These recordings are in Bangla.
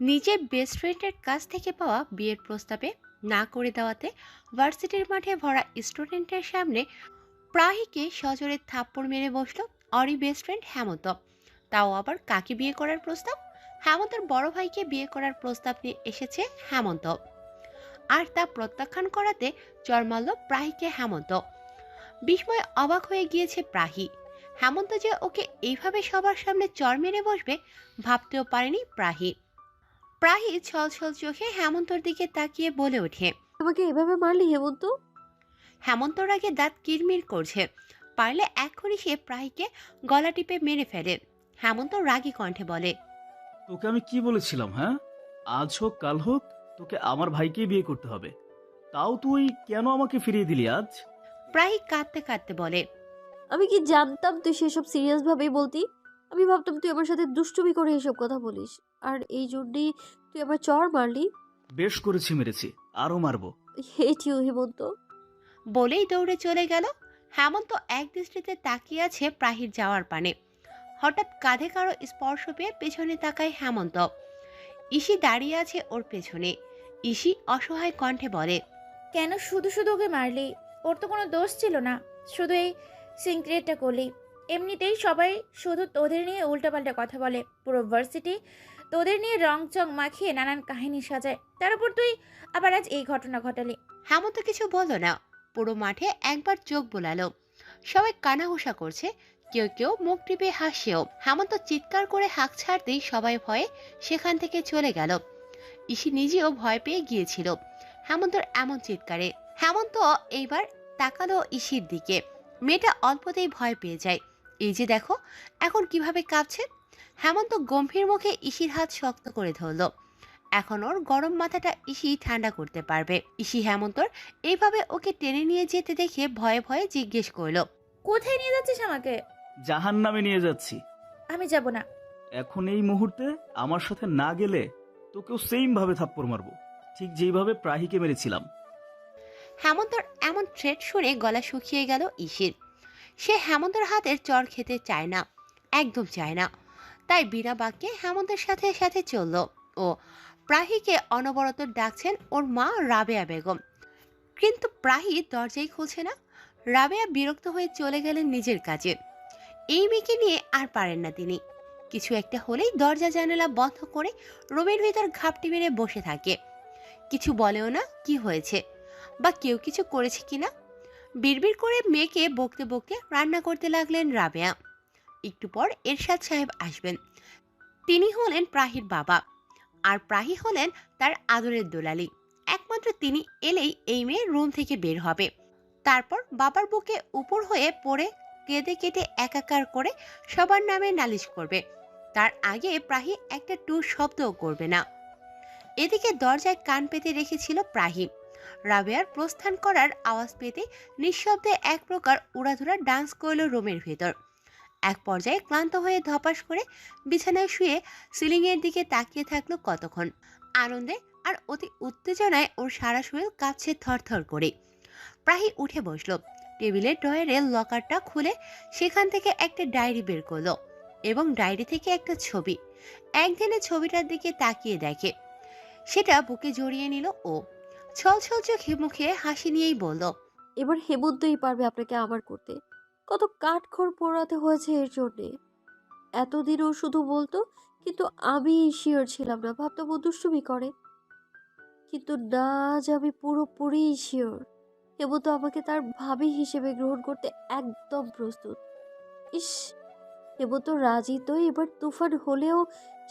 নিজের বেস্ট ফ্রেন্ডের কাছ থেকে পাওয়া বিয়ের প্রস্তাবে না করে দেওয়াতে ভার্সিটির মাঠে ভরা স্টুডেন্টের সামনে প্রাহিকে সজোরে থাপ্পড় মেরে বসলো অরি বেস্ট ফ্রেন্ড হেমন্ত। তাও আবার কাকে বিয়ে করার প্রস্তাব? হেমন্তের বড় ভাইকে বিয়ে করার প্রস্তাব নিয়ে এসেছে হেমন্ত, আর তা প্রত্যাখ্যান করাতে চড় মারল প্রাহিকে হেমন্ত। বিস্ময়ে অবাক হয়ে গিয়েছে প্রাহি। হেমন্ত যে ওকে এইভাবে সবার সামনে চড় মেরে বসবে ভাবতেও পারেনি প্রাহি। প্রাহি ছল ছল চোখে হেমন্তর দিকে তাকিয়ে বলে ওঠে, আমাকে এভাবে মারলি হেমন্ত? হেমন্তর আগে দাঁত কিরমির করছে, পারলে এক্ষুনি সে প্রাহিকে গলা টিপে মেরে ফেলে। হেমন্ত রাগী কণ্ঠে বলে, তোকে আমি কি বলেছিলাম? হ্যাঁ, আজ হোক কাল হোক তোকে আমার ভাইকেই বিয়ে করতে হবে। তাও তুই কেন আমাকে ফিরিয়ে দিলি আজ? প্রাহি কাঁদতে কাঁদতে বলে, আমি কি জানতাম তুই সেসব সিরিয়াস ভাবেই বলতি? আমি ভাবতাম তুই আমার সাথে দুষ্টুমি করে এসব কথা বলিস, আর এই জন্যই তুই আমার চড় মারলি। বেশ করেছি, মেরেছি, আরো মারবো। হেট ইউ হেমন্ত। বলেই দৌড়ে চলে গেল। হেমন্ত এক দৃষ্টিতে তাকিয়ে আছে প্রাহির যাওয়ার পানে। হঠাৎ কাঁধে কারো স্পর্শ পেয়ে পেছনে তাকায় হেমন্ত। ইসি দাঁড়িয়ে আছে ওর পেছনে। ইসি অসহায় কণ্ঠে বলে, কেন শুধু শুধু ওকে মারলি? ওর তো কোনো দোষ ছিল না, শুধু এই সিনক্রেটটা করলি। এমনিতেই সবাই শুধু তোদের নিয়ে উল্টাপাল্টা কথা বলে, পুরো ভার্সিটি তোদের নিয়ে রং চং মাখিয়ে নানান কাহিনী সাজায়, তার উপর তুই আবার আজ এই ঘটনা ঘটালি। হেমন্ত কিছু বলল না। পুরো মাঠে একবার চোখ বোলালো। সবাই কানাঘুষা করছে, কেউ কেউ মুখ টিপে হাসছেও। হেমন্ত চিৎকার করে হাঁক ছাড়তেই সবাই ভয়ে সেখান থেকে চলে গেল। ইসি নিজেও ভয় পেয়ে গিয়েছিল হেমন্তর এমন চিৎকারে। হেমন্ত এইবার তাকালো ইসির দিকে। মেয়েটা অল্পতেই ভয় পেয়ে যায়। এই যে দেখো এখন কিভাবে কাঁপছে। হেমন্ত গম্ভীর মুখে ইসির হাত শক্ত করে ধরল। এখন ওর গরম মাথাটা ইসি ঠান্ডা করতে পারবে। ইসি হেমন্তর এইভাবে ওকে টেনে নিয়ে যেতে দেখে ভয়ে ভয়ে জিজ্ঞেস করলো, কোথায় নিয়ে যাচ্ছিস আমাকে? জাহান নামে নিয়ে যাচ্ছি। আমি যাব না। এখন এই মুহূর্তে আমার সাথে না গেলে তোকেও সেম ভাবে থাপ্পড় মারবো, ঠিক যেইভাবে প্রাহিকে মেরেছিলাম। হেমন্তর এমন থ্রেট শুনে গলা শুকিয়ে গেল ইসির। সে হেমন্তর হাতের চড় খেতে চায় না, একদম চায় না। তাই বিনা বাক্যে হেমন্তের সাথে সাথে চলল। ও প্রাহিকে অনবরত ডাকছেন ওর মা রাবেয়া বেগম, কিন্তু প্রাহি দরজাই খুলছে না। রাবেয়া বিরক্ত হয়ে চলে গেলেন নিজের কাজে। এই মেয়েকে নিয়ে আর পারেন না তিনি। কিছু একটা হলেই দরজা জানালা বন্ধ করে রুমের ভিতর ঘাপটি মেরে বসে থাকে। কিছু বলেও না কি হয়েছে বা কেউ কিছু করেছে কিনা। বিড়বিড় করে মেয়েকে বকতে বকতে রান্না করতে লাগলেন রাবেয়া। একটু পর এরশাদ সাহেব আসবেন। তিনি হলেন প্রাহির বাবা, আর প্রাহি হলেন তার আদরের দোলালি। একমাত্র তিনি এলেই এই মেয়ে রুম থেকে বের হবে। তারপর বাবার বুকে উপর হয়ে পড়ে কেঁদে কেটে একাকার করে সবার নামে নালিশ করবে। তার আগে প্রাহি একটা টু শব্দও করবে না। এদিকে দরজায় কান পেতে রেখেছিল প্রাহি। রাবেয়ার প্রস্থান করার আওয়াজ পেতে নিঃশব্দে এক প্রকার উড়াধুরা ডান্স করল রুমের ভেতর। এক পর্যায়ে ক্লান্ত হয়ে ধপাস করে বিছানায় শুয়ে সিলিংয়ের দিকে তাকিয়ে থাকলো কতক্ষণ। আনন্দে আর অতি উত্তেজনায় ওর সারা শরীর কাঁপছে থরথর করে। প্রাহি উঠে বসলো। টেবিলের ড্রয়ারের লকারটা খুলে সেখান থেকে একটা ডায়েরি বের করলো এবং ডায়েরি থেকে একটা ছবি। একদিনে ছবিটার দিকে তাকিয়ে দেখে। সেটা বুকে জড়িয়ে নিল ও। ছল ছল চোখে মুখে হাসি নিয়েই বলল, এবার হেমন্তই পারবে আপনাকে আমার করতে। কত কাঠখড় পোড়াতে হয়েছে এর জন্যে। এতদিন ও শুধু বলতো, কিন্তু আমি শিওর ছিলাম না, ভাবতাম ও দুষ্টুমি করে। কিন্তু না, আজ আমি পুরোপুরি শিওর হেমন্ত আমাকে তার ভাবি হিসেবে গ্রহণ করতে একদম প্রস্তুত। ইস, হেমন্ত রাজি তো এবার তুফান হলেও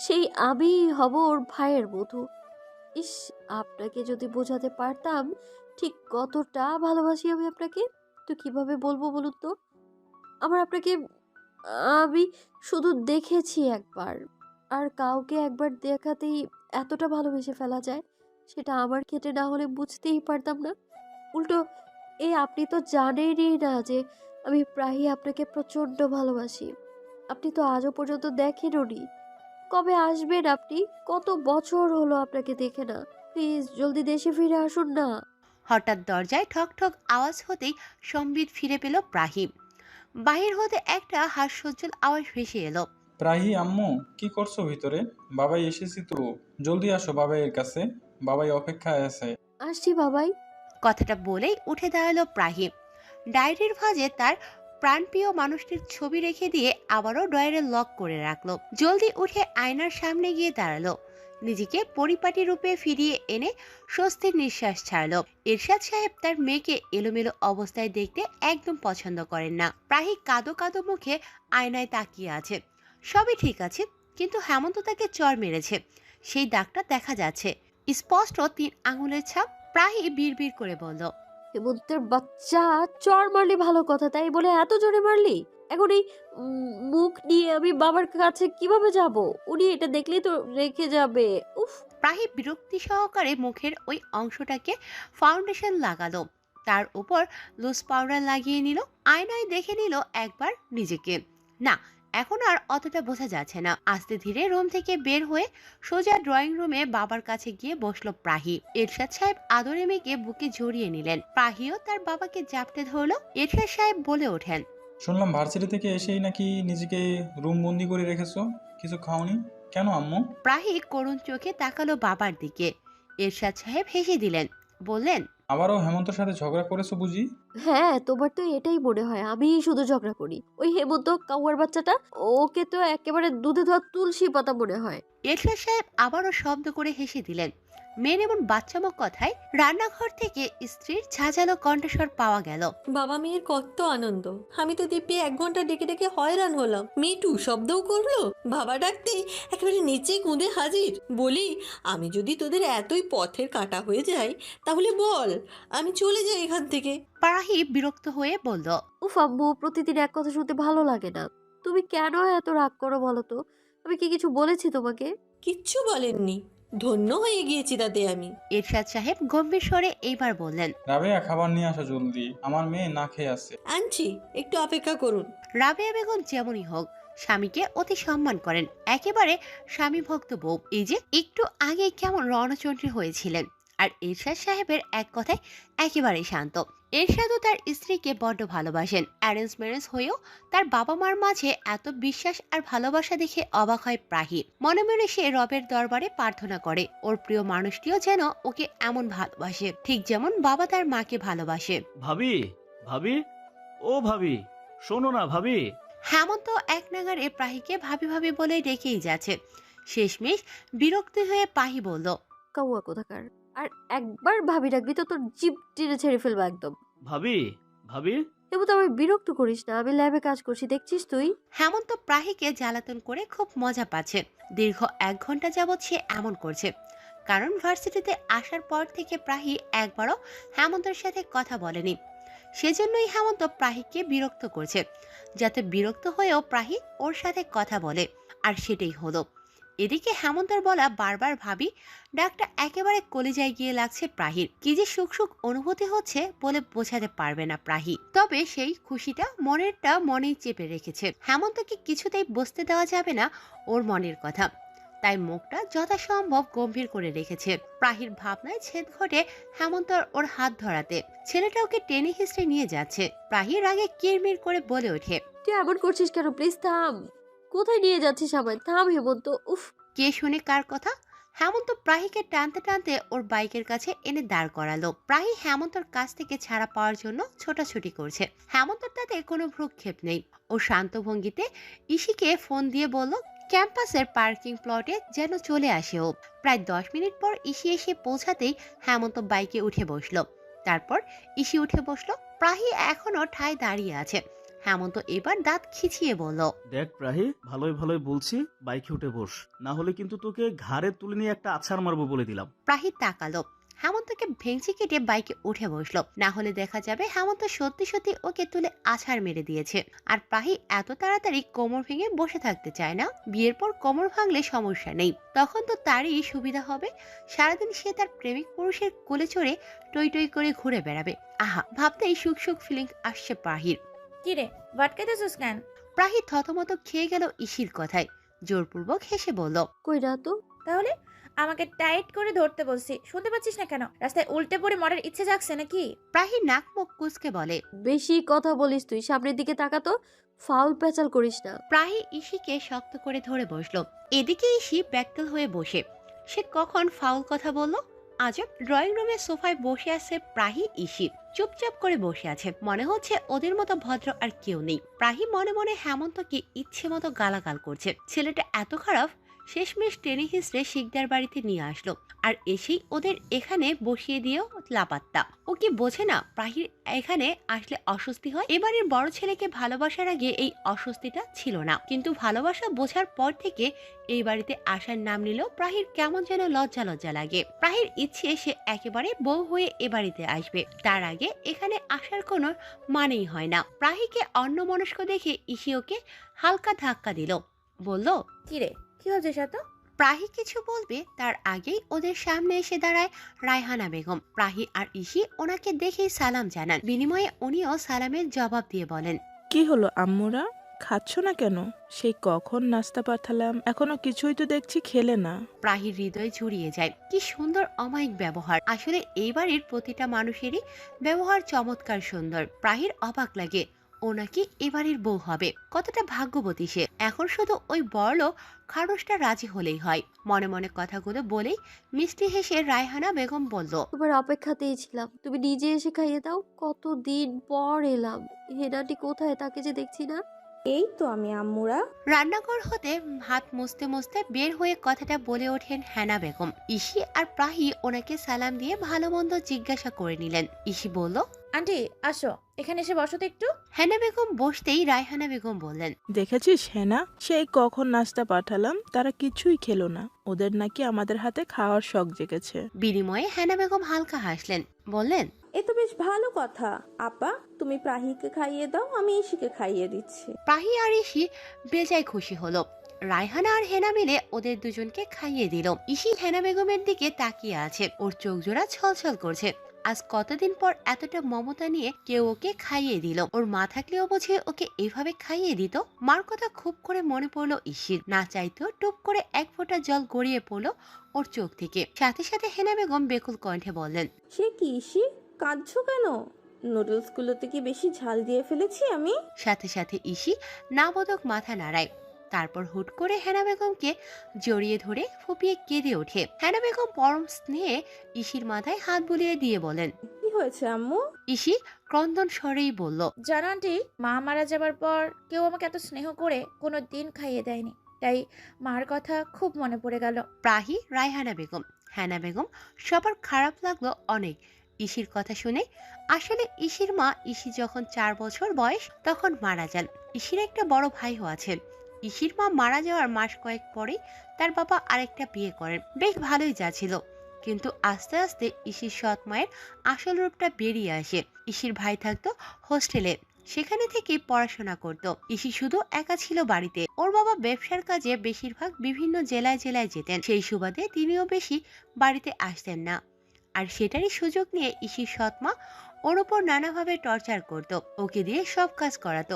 সেই আমি হব ওর ভাইয়ের বধূ। ইস, আপনাকে যদি বোঝাতে পারতাম ঠিক কতটা ভালোবাসি আমি আপনাকে, তো কিভাবে বলবো বলুন তো? আমার আপনাকে, আমি শুধু দেখেছি একবার, আর কাউকে একবার দেখাতেই এতটা ভালোবেসে ফেলা যায়, সেটা আমার ক্ষেত্রে না হলে বুঝতেই পারতাম না। উল্টো আপনি তো জানেনই না যে আমি প্রায়ই আপনাকে প্রচন্ড ভালোবাসি। আপনি তো আজও পর্যন্ত দেখেনওনি। কবে আসবেন আপনি? কত বছর হলো আপনাকে দেখে না। প্লিজ জলদি দেশে ফিরে আসুন না। হঠাৎ দরজায় ঠক ঠক আওয়াজ হতেই সম্বিত ফিরে পেল প্রাহিম। বাহির হতে একটা হাস্যোজ্জ্বল আওয়াজ ভেসে এলো। প্রাহি আম্মু, কি করছো ভিতরে? বাবাই এসেছি তো, জলদি আসো বাবাইয়ের কাছে, বাবাই অপেক্ষায় আছে। আসছি বাবাই। কথাটা বলেই উঠে দাঁড়ালো প্রাহি। ডায়েরির ভাঁজে তার প্রাণপ্রিয় মানুষটির ছবি রেখে দিয়ে আবারও ডয়ারে লক করে রাখলো। জলদি উঠে আয়নার সামনে গিয়ে দাঁড়ালো। নিজেকে পরিপাটি রূপে ফিরিয়ে এনে স্বস্তির নিঃশ্বাস ছাড়লো। এরশাদ সাহেব তার মেয়েকে এলোমেলো অবস্থায় দেখতে একদম পছন্দ করেন না। প্রাহি কাদো কাদো মুখে আয়নায় তাকিয়ে আছে। সবই ঠিক আছে, কিন্তু হেমন্ত তাকে চর মেরেছে, সেই দাগটা দেখা যাচ্ছে, স্পষ্ট 3 আঙুলের ছাপ। প্রাহি বিড়বিড় করে বলল, হেমন্তের বাচ্চা, চর মারলি ভালো কথা, তাই বলে এত জোরে মারলি? এখন এই মুখ নিয়ে আমি বাবার কাছে কিভাবে যাব? উনি এটা দেখলেই তো রেখে যাবে। উফ। প্রাহি বিরক্তি সহকারে মুখের ওই অংশটাকে ফাউন্ডেশন লাগালো, তার উপর লুজ পাউডার লাগিয়ে নিল। আয়নায় দেখে নিল একবার নিজেকে। না, এখন আর অতটা বোঝা যাচ্ছে না। আস্তে ধীরে রুম থেকে বের হয়ে সোজা ড্রয়িং রুমে বাবার কাছে গিয়ে বসলো প্রাহি। এরশাদ সাহেব আদরে মেয়েকে বুকে জড়িয়ে নিলেন। প্রাহিও তার বাবাকে জাপটে ধরলো। এরশাদ সাহেব বলে ওঠেন, শুনলাম ভার্সিটি থেকে এসেই নাকি নিজেকে রুম বন্দি করে রেখেছো, কিছু খাওনি কেন আম্মু? প্রাহি করুণ চোখে তাকালো বাবার দিকে। এরশাদ সাহেব হেসে দিলেন, বললেন, আবারও হেমন্তর সাথে ঝগড়া করেছো বুঝি? হ্যাঁ, তোমার তো এটাই মনে হয় আমিই শুধু ঝগড়া করি। ওই হেমন্ত কাউয়ার বাচ্চাটা, ওকে তো একেবারে দুধে ধোয়া তুলসী পাতা মনে হয়। এরশাদ সাহেব আবারও শব্দ করে হেসে দিলেন। মেয়ের এমন বাচ্চামক কথায় রান্নাঘর থেকে স্ত্রীর ঝাঁঝালো কণ্ঠস্বর পাওয়া গেল। বাবা মেয়ের কত আনন্দ। আমি তো দিব্যি 1 ঘন্টা ডেকে ডেকে হয়রান হলাম। মিটু শব্দও করলো, বাবা ডাকতেই একেবারে নিচে কুঁদে হাজির। বলি, আমি যদি তোদের এতই পথের কাঁটা হয়ে যাই তাহলে বল, আমি চলে যাই এখান থেকে। প্রাহি বিরক্ত হয়ে বলল, উফ আম্মু, প্রতিদিন এক কথা শুনতে ভালো লাগে না। তুমি কেন এত রাগ করো বলো তো? আমি কি কিছু বলেছি তোমাকে? কিচ্ছু বলেননি, ধন্য হয়ে গিয়েছি তাতে আমি। এরশাদ সাহেব গম্ভীর স্বরে এইবার বললেন, রাবেয়া, খাবার নিয়ে আসো জলদি, আমার মেয়ে না খেয়ে আছে। আনছি, একটু অপেক্ষা করুন। রাবেয়া বেগম যেমনই হোক স্বামীকে অতি সম্মান করেন, একেবারে স্বামী ভক্ত বউ। এই যে একটু আগে কেমন রণচন্দ্রী হয়েছিলেন, আর এরশাদ সাহেবের এক কথায় একেবারে শান্ত। এরশাদও তার স্ত্রীকে বড্ড ভালোবাসেন। অ্যারেঞ্জ ম্যারেজ হয়েও তার বাবা মার মাঝে এত বিশ্বাস আর ভালোবাসা দেখে অবাক হয় প্রাহি। মনে মনে সে রবের দরবারে প্রার্থনা করে ওর প্রিয় মানুষটিও যেন ওকে এমন ভালোবাসে, ঠিক যেমন বাবা তার মাকে ভালোবাসে। ভাবি, ভাবি, ও ভাবি, শোনো না ভাবি। হেমন্ত এক নাগারে প্রাহিকে ভাবি ভাবি বলে ডেকেই যাচ্ছে। শেষমেশ বিরক্তি হয়ে পাহি বলল, কাউয়া কোথাকার, আর একবার ভাবি রাখবি তো তোর জিভ টেনে ছেড়ে ফেলবো একদম। ভাবি, ভাবি, এবার তো আমি বিরক্ত করিস না, আমি ল্যাবে কাজ করছি, দেখছিস তুই। হেমন্ত প্রাহিকে জ্বালাতন করে খুব মজা পাচ্ছে। দীর্ঘ 1 ঘন্টা যাবৎ সে এমন করছে, কারণ ভার্সিটিতে আসার পর থেকে প্রাহি একবারও হেমন্তের সাথে কথা বলেনি। সেজন্যই হেমন্ত প্রাহিকে বিরক্ত করছে, যাতে বিরক্ত হয়েও প্রাহি ওর সাথে কথা বলে। আর সেটাই হলো। এদিকে হেমন্তর বলা বারবার ভাবি ডাকটা একেবারে কলিজায় গিয়ে লাগছে প্রাহির। কি যে সুখ সুখ অনুভূতি হচ্ছে বলে বোঝাতে পারবে না প্রাহি। তবে সেই খুশিটা মনেরটা মনেই চেপে রেখেছে। হেমন্তকে কিছুতেই বুঝতে দেওয়া যাবে না ওর মনের কথা, তাই মুখটা যথাসম্ভব গম্ভীর করে রেখেছে। প্রাহির ভাবনায় ছেদ ঘটে হেমন্তর ওর হাত ধরাতে। ছেলেটা ওকে টেনে হিস্ট্রে নিয়ে যাচ্ছে। প্রাহির আগে কিরমির করে বলে ওঠে, তুই এমন করছিস কেন? প্লিজ থাম। কোথায় নিয়ে যাচ্ছিস আমায়? থাম হেমন্ত, উফ। কে শুনে কার কথা? হেমন্ত প্রাহিকে টানতে টানতে ওর বাইকের কাছে এনে দাঁড় করালো। প্রাহি হেমন্তর কাছ থেকে ছাড়া পাওয়ার জন্য ছোটাছুটি করছে। হেমন্তর তাতে কোনো ভ্রুক্ষেপ নেই। ও শান্ত ভঙ্গিতে ইশিকে ফোন দিয়ে বলল ক্যাম্পাসের পার্কিং প্লটে যেন চলে আসে ও। প্রায় 10 মিনিট পর ইশি এসে পৌঁছাতেই হেমন্ত বাইকে উঠে বসলো। তারপর ইশি উঠে বসলো। প্রাহি এখনো ঠায় দাঁড়িয়ে আছে। হেমন্ত এবার দাঁত খিচিয়ে বলল, দেখ প্রাহি, ভালোই ভালোই বলছি, বাইকে উঠে বস, না হলে কিন্তু তোকে ঘাড়ে তুলে নিয়ে একটা আছাড় মারবো বলে দিলাম। প্রাহি তাকালো। হেমন্তকে ভেঙচি কেটে বাইকে উঠে বসলো, না হলে দেখা যাবে হেমন্ত সত্যি সত্যি ওকে তুলে আছাড় মেরে দিয়েছে। আর প্রাহি এত তাড়াতাড়ি কোমর ভেঙে বসে থাকতে চায় না। বিয়ের পর কোমর ভাঙলে সমস্যা নেই, তখন তো তারই সুবিধা হবে। সারাদিন সে তার প্রেমিক পুরুষের কোলে চড়ে টই টই করে ঘুরে বেড়াবে। আহা, ভাবতেই সুখ সুখ ফিলিং আসছে প্রাহির। কিরে, ভটকাইতেছিস কেন? প্রাহি থতমত খেয়ে গেল ইসির কথায়। জোরপূর্বক হেসে বলল, কই না তো। তাহলে আমাকে টাইট করে ধরতে বলছি, শুনতে পাচ্ছিস না কেন? রাস্তায় উল্টে পড়ে মরার ইচ্ছে জাগছে নাকি? প্রাহি নাক মুখ কুচকে বলে। বেশি কথা বলিস তুই, সামনের দিকে তাকাতো, ফাউল প্যাচাল করিস না। প্রাহি ইশিকে শক্ত করে ধরে বসলো। এদিকে ইশি ব্যাকল হয়ে বসে। সে কখন ফাউল কথা বলল? আজব, ড্রয়িং রুমের সোফায় বসে আছে প্রাহি ইশি। চুপচাপ করে বসে আছে, মনে হচ্ছে ওদের মতো ভদ্র আর কেউ নেই। প্রাহি মনে মনে হেমন্তকে ইচ্ছে মতো গালাগাল করছে। ছেলেটা এত খারাপ, শেষমেশ টেনে হিসড়ে শিকদার বাড়িতে নিয়ে আসলো, আর এসেই ওদের এখানে বসিয়ে দিয়েও লাপাত্তা। ও কি বোঝে না প্রাহির এখানে আসলে অস্বস্তি হয়? এবারের বড় ছেলেকে ভালোবাসার আগে এই অস্বস্তিটা ছিল না, কিন্তু ভালোবাসা বোঝার পর থেকে এই বাড়িতে আসার নাম নিলেও প্রাহির কেমন যেন লজ্জা লজ্জা লাগে। প্রাহির ইচ্ছে সে একেবারে বউ হয়ে এ বাড়িতে আসবে, তার আগে এখানে আসার কোনো মানেই হয় না। প্রাহিকে অন্যমনস্ক দেখে ইসি ওকে হালকা ধাক্কা দিল, বলল, কিরে, কি হচ্ছে এত? প্রাহি কিছু বলবে তার আগেই ওদের সামনে এসে দাঁড়ায় রায়হানা বেগম। প্রাহি আর ইসি ওনাকে দেখেই সালাম জানান, বিনিময়ে উনিও সালামের জবাব দিয়ে বলেন, কি হলো আম্মুরা, খাচ্ছ না কেন? সেই কখন নাস্তা পাঠালাম, এখনো কিছুই তো দেখছি খেলে না। প্রাহির হৃদয় জুড়িয়ে যায়। কি সুন্দর অমায়িক ব্যবহার। আসলে এই বাড়ির প্রতিটা মানুষেরই ব্যবহার চমৎকার সুন্দর। প্রাহির অবাক লাগে ও নাকি এবারের বউ হবে। কতটা ভাগ্যবতী সে। এখন শুধু ওই বড়লোক খারসটা রাজি হলেই হয়। মনে মনে কথাগুলো বলেই মিষ্টি হেসে রায়হানা বেগম বলল, তোমার অপেক্ষাতেই ছিলাম, তুমি নিজে এসে খাইয়ে দাও। কতদিন পর এলাম, হেনাটি কোথায়, তাকে যে দেখছি না। এই তো আমি আম্মুরা। রান্নাঘর হতে হাত মুছতে মুছতে বের হয়ে কথাটা বলে ওঠেন হেনা বেগম। ইসি আর প্রাহি ওনাকে সালাম দিয়ে ভালো মন্দ জিজ্ঞাসা করে নিলেন। ইসি বলল, আন্টি আসো, এখানে এসে বসো তো একটু। হেনা বেগম বসতেই রায়হানা বেগম বললেন, দেখেছিস হেনা, সেই কখন নাস্তা পাঠালাম, তারা কিছুই খেলো না। ওদের নাকি আমাদের হাতে খাওয়ার শখ জেগেছে। বিনিময়ে হেনা বেগম হালকা হাসলেন, বললেন, এ তো বেশ ভালো কথা। আপা, তুমি প্রাহিকে খাইয়ে দাও, আমি ইশিকে খাইয়ে দিচ্ছি। প্রাহি আর ইসি বেজায় খুশি হলো। রায়হানা আর হেনা মিলে ওদের দুজনকে খাইয়ে দিল। ইসি হেনা বেগমের দিকে তাকিয়ে আছে, ওর চোখ জোড়া ছলছল করছে। আজ কতদিন পর এতটা মমতা নিয়ে কেউ ওকে খাইয়ে দিল। ওর মা থাকলেও বুঝে ওকে এভাবে খাইয়ে দিত। মার কথা খুব করে মনে পড়লো ইসির। না চাইতেও টুপ করে এক ফোঁটা জল গড়িয়ে পড়লো ওর চোখ থেকে। সাথে সাথে হেনা বেগম বেকুল কণ্ঠে বললেন, সে কি ইশি, কাঁদছো কেন? নুডলস গুলোতে কি বেশি ঝাল দিয়ে ফেলেছি আমি? সাথে সাথে ইসি নাবোধক মাথা নাড়ায়। তারপর হুট করে হেনা বেগমকে জড়িয়ে ধরে ফুপিয়ে কেঁদে ওঠে। হেনা বেগম পরম স্নেহে ইসির মাথায় হাত বুলিয়ে দিয়ে বলেন, কি হয়েছে আম্মু? ইসি ক্রন্দন স্বরেই বলল, জানো আন্টি, মা মারা যাবার পর কেউ আমাকে এত স্নেহ করে কোনো দিন খাইয়ে দেয়নি, তাই মার কথা খুব মনে পড়ে গেল। প্রাহি, রায়হানা বেগম, হেনা বেগম সবার খারাপ লাগলো অনেক ইসির কথা শুনে। আসলে ইসির মা ইসি যখন 4 বছর বয়স তখন মারা যান। ইসির একটা বড় ভাইও আছে। ইসির মা মারা যাওয়ার মাস কয়েক পরেই তার বাবা আরেকটা বিয়ে করেন। বেশ ভালোই যাচ্ছিল, কিন্তু আস্তে আস্তে ইসির সৎ মায়ের আসল রূপটা বেরিয়ে আসে। ইসির ভাই থাকতো হোস্টেলে, সেখানে থেকেই পড়াশোনা করত। ইসি শুধু একা ছিল বাড়িতে। ওর বাবা ব্যবসার কাজে বেশিরভাগ বিভিন্ন জেলায় জেলায় যেতেন, সেই সুবাদে তিনিও বেশি বাড়িতে আসতেন না। আর সেটারই সুযোগ নিয়ে ইসির সৎমা ওর ওপর নানাভাবে টর্চার করত, ওকে দিয়ে সব কাজ করাতো।